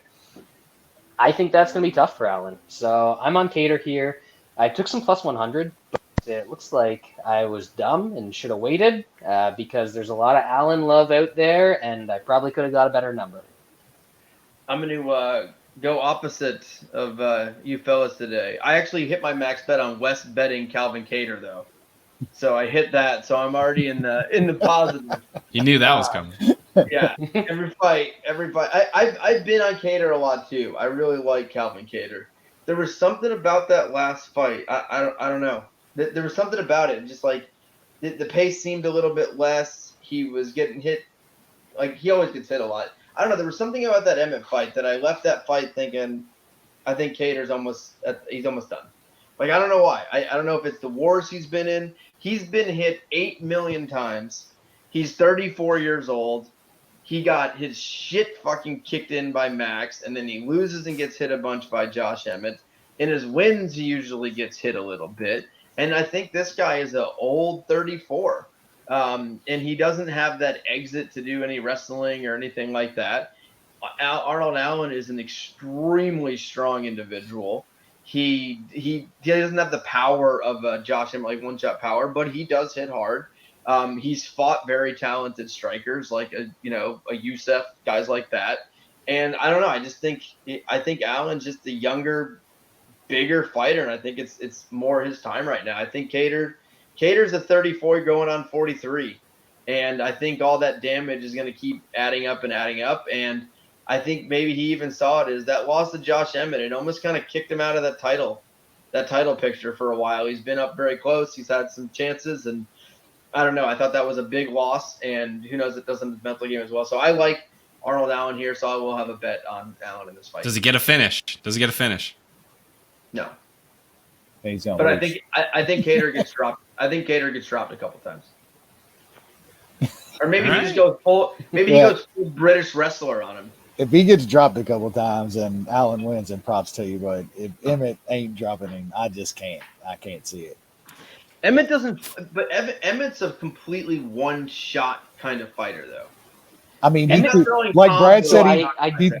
I think that's going to be tough for Allen. So I'm on Kattar here. I took some plus 100, but it looks like I was dumb and should have waited because there's a lot of Allen love out there, and I probably could have got a better number. I'm going to go opposite of you fellas today. I actually hit my max bet on West betting Calvin Kattar, though. So I hit that, so I'm already in the positive. You knew that was coming. Yeah, every fight. I've been on Kattar a lot too. I really like Calvin Kattar. There was something about that last fight. I don't know. There was something about it. Just like the pace seemed a little bit less. He was getting hit. Like, he always gets hit a lot. I don't know. There was something about that Emmett fight that I left that fight thinking, I think Kattar's he's almost done. Like, I don't know why. I don't know if it's the wars he's been in. He's been hit 8 million times. He's 34 years old. He got his shit fucking kicked in by Max, and then he loses and gets hit a bunch by Josh Emmett. In his wins, he usually gets hit a little bit. And I think this guy is an old 34. And he doesn't have that exit to do any wrestling or anything like that. Arnold Allen is an extremely strong individual. He doesn't have the power of Josh Emmett, like one-shot power, but he does hit hard. He's fought very talented strikers like a Youssef, guys like that. And I don't know. I think Allen's just a younger, bigger fighter, and I think it's more his time right now. I think Kattar's a 34 going on 43, and I think all that damage is going to keep adding up. And I think maybe he even saw it as that loss to Josh Emmett. It almost kind of kicked him out of that title picture for a while. He's been up very close. He's had some chances, and I don't know. I thought that was a big loss, and who knows, it does in the mental game as well. So I like Arnold Allen here, so I will have a bet on Allen in this fight. Does he get a finish? No. But I think Kattar gets dropped. I think Kattar gets dropped a couple times. Or maybe he just goes full. Maybe he goes full British wrestler on him. If he gets dropped a couple times and Allen wins, then props to you. But if Emmett ain't dropping him, I just can't. I can't see it. Emmett doesn't. But Emmett's a completely one-shot kind of fighter, though. I mean, like Brad said,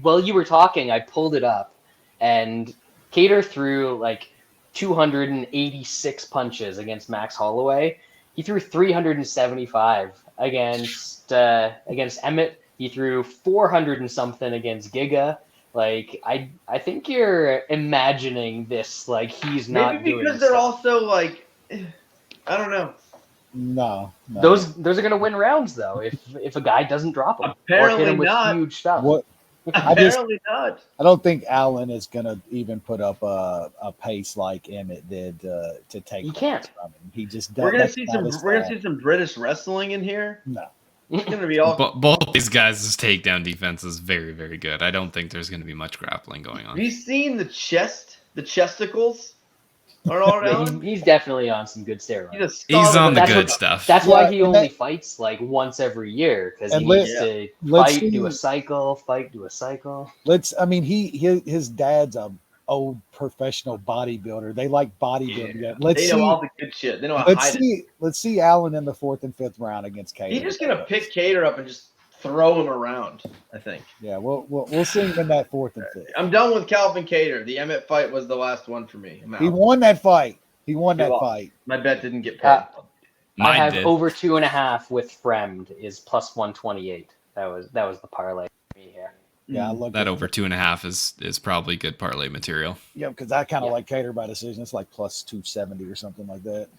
while you were talking, I pulled it up, and Kattar threw like 286 punches against Max Holloway. He threw 375 against Emmett. He threw 400 and something against Giga. Like I think you're imagining this like he's not maybe because they're also like, I don't know. No. Those are gonna win rounds though if a guy doesn't drop them. Apparently or hit him not. With huge stuff. Apparently not. I don't think Allen is gonna even put up a pace like Emmett did to take. He can't. From him. He just. We're gonna see some British wrestling in here. No. It's gonna be all. Both these guys' takedown defense is very, very good. I don't think there's gonna be much grappling going on. Have you seen the chesticles? Arnold Allen? He's definitely on some good steroids. He's on the good stuff. That's why he only fights like once every year because he needs to fight, do a cycle, fight, do a cycle. His dad's a old professional bodybuilder. They like bodybuilding. Yeah. They know all the good shit. They know how to hide it. Let's see Allen in the 4th and 5th round against Kattar. He's just gonna pick Kattar up and just throw him around, I think. Yeah, we'll see him in that 4th and 5th. I'm done with Calvin Kattar. The Emmett fight was the last one for me. He won that fight. Fight. My bet didn't get paid. I have over 2.5 with Fremd is plus 128. That was the parlay for me here. Yeah, I looked that over 2.5 is probably good parlay material. Yeah, because I kind of like Kattar by decision. It's like plus 270 or something like that.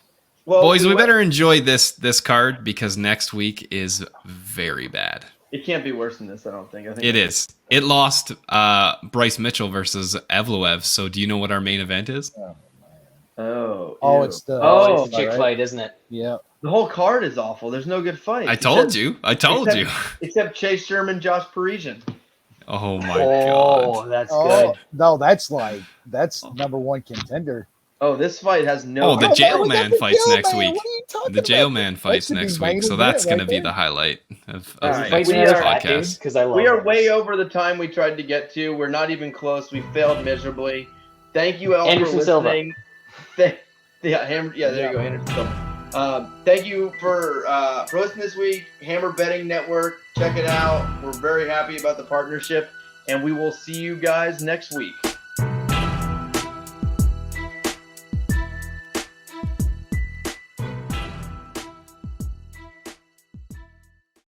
Well, boys, we better enjoy this card because next week is very bad. It can't be worse than this, I don't think. It is. It lost Bryce Mitchell versus Evloev. So do you know what our main event is? It's the chick fight, isn't it? Yeah. The whole card is awful. There's no good fight. I told you. Except Chase Sherman, Josh Parisian. Oh my god. Oh, that's good. No, that's number one contender. Oh, this fight has no. Oh, the Jailman fights next week. What are you talking The about? Jailman fights next week, so that's going to be the highlight of next week's podcast. Because we are way over the time we tried to get to. We're not even close. We failed miserably. Thank you all Anderson for listening. There you go, Anderson Silva. Thank you for listening this week. Hammer Betting Network, check it out. We're very happy about the partnership, and we will see you guys next week.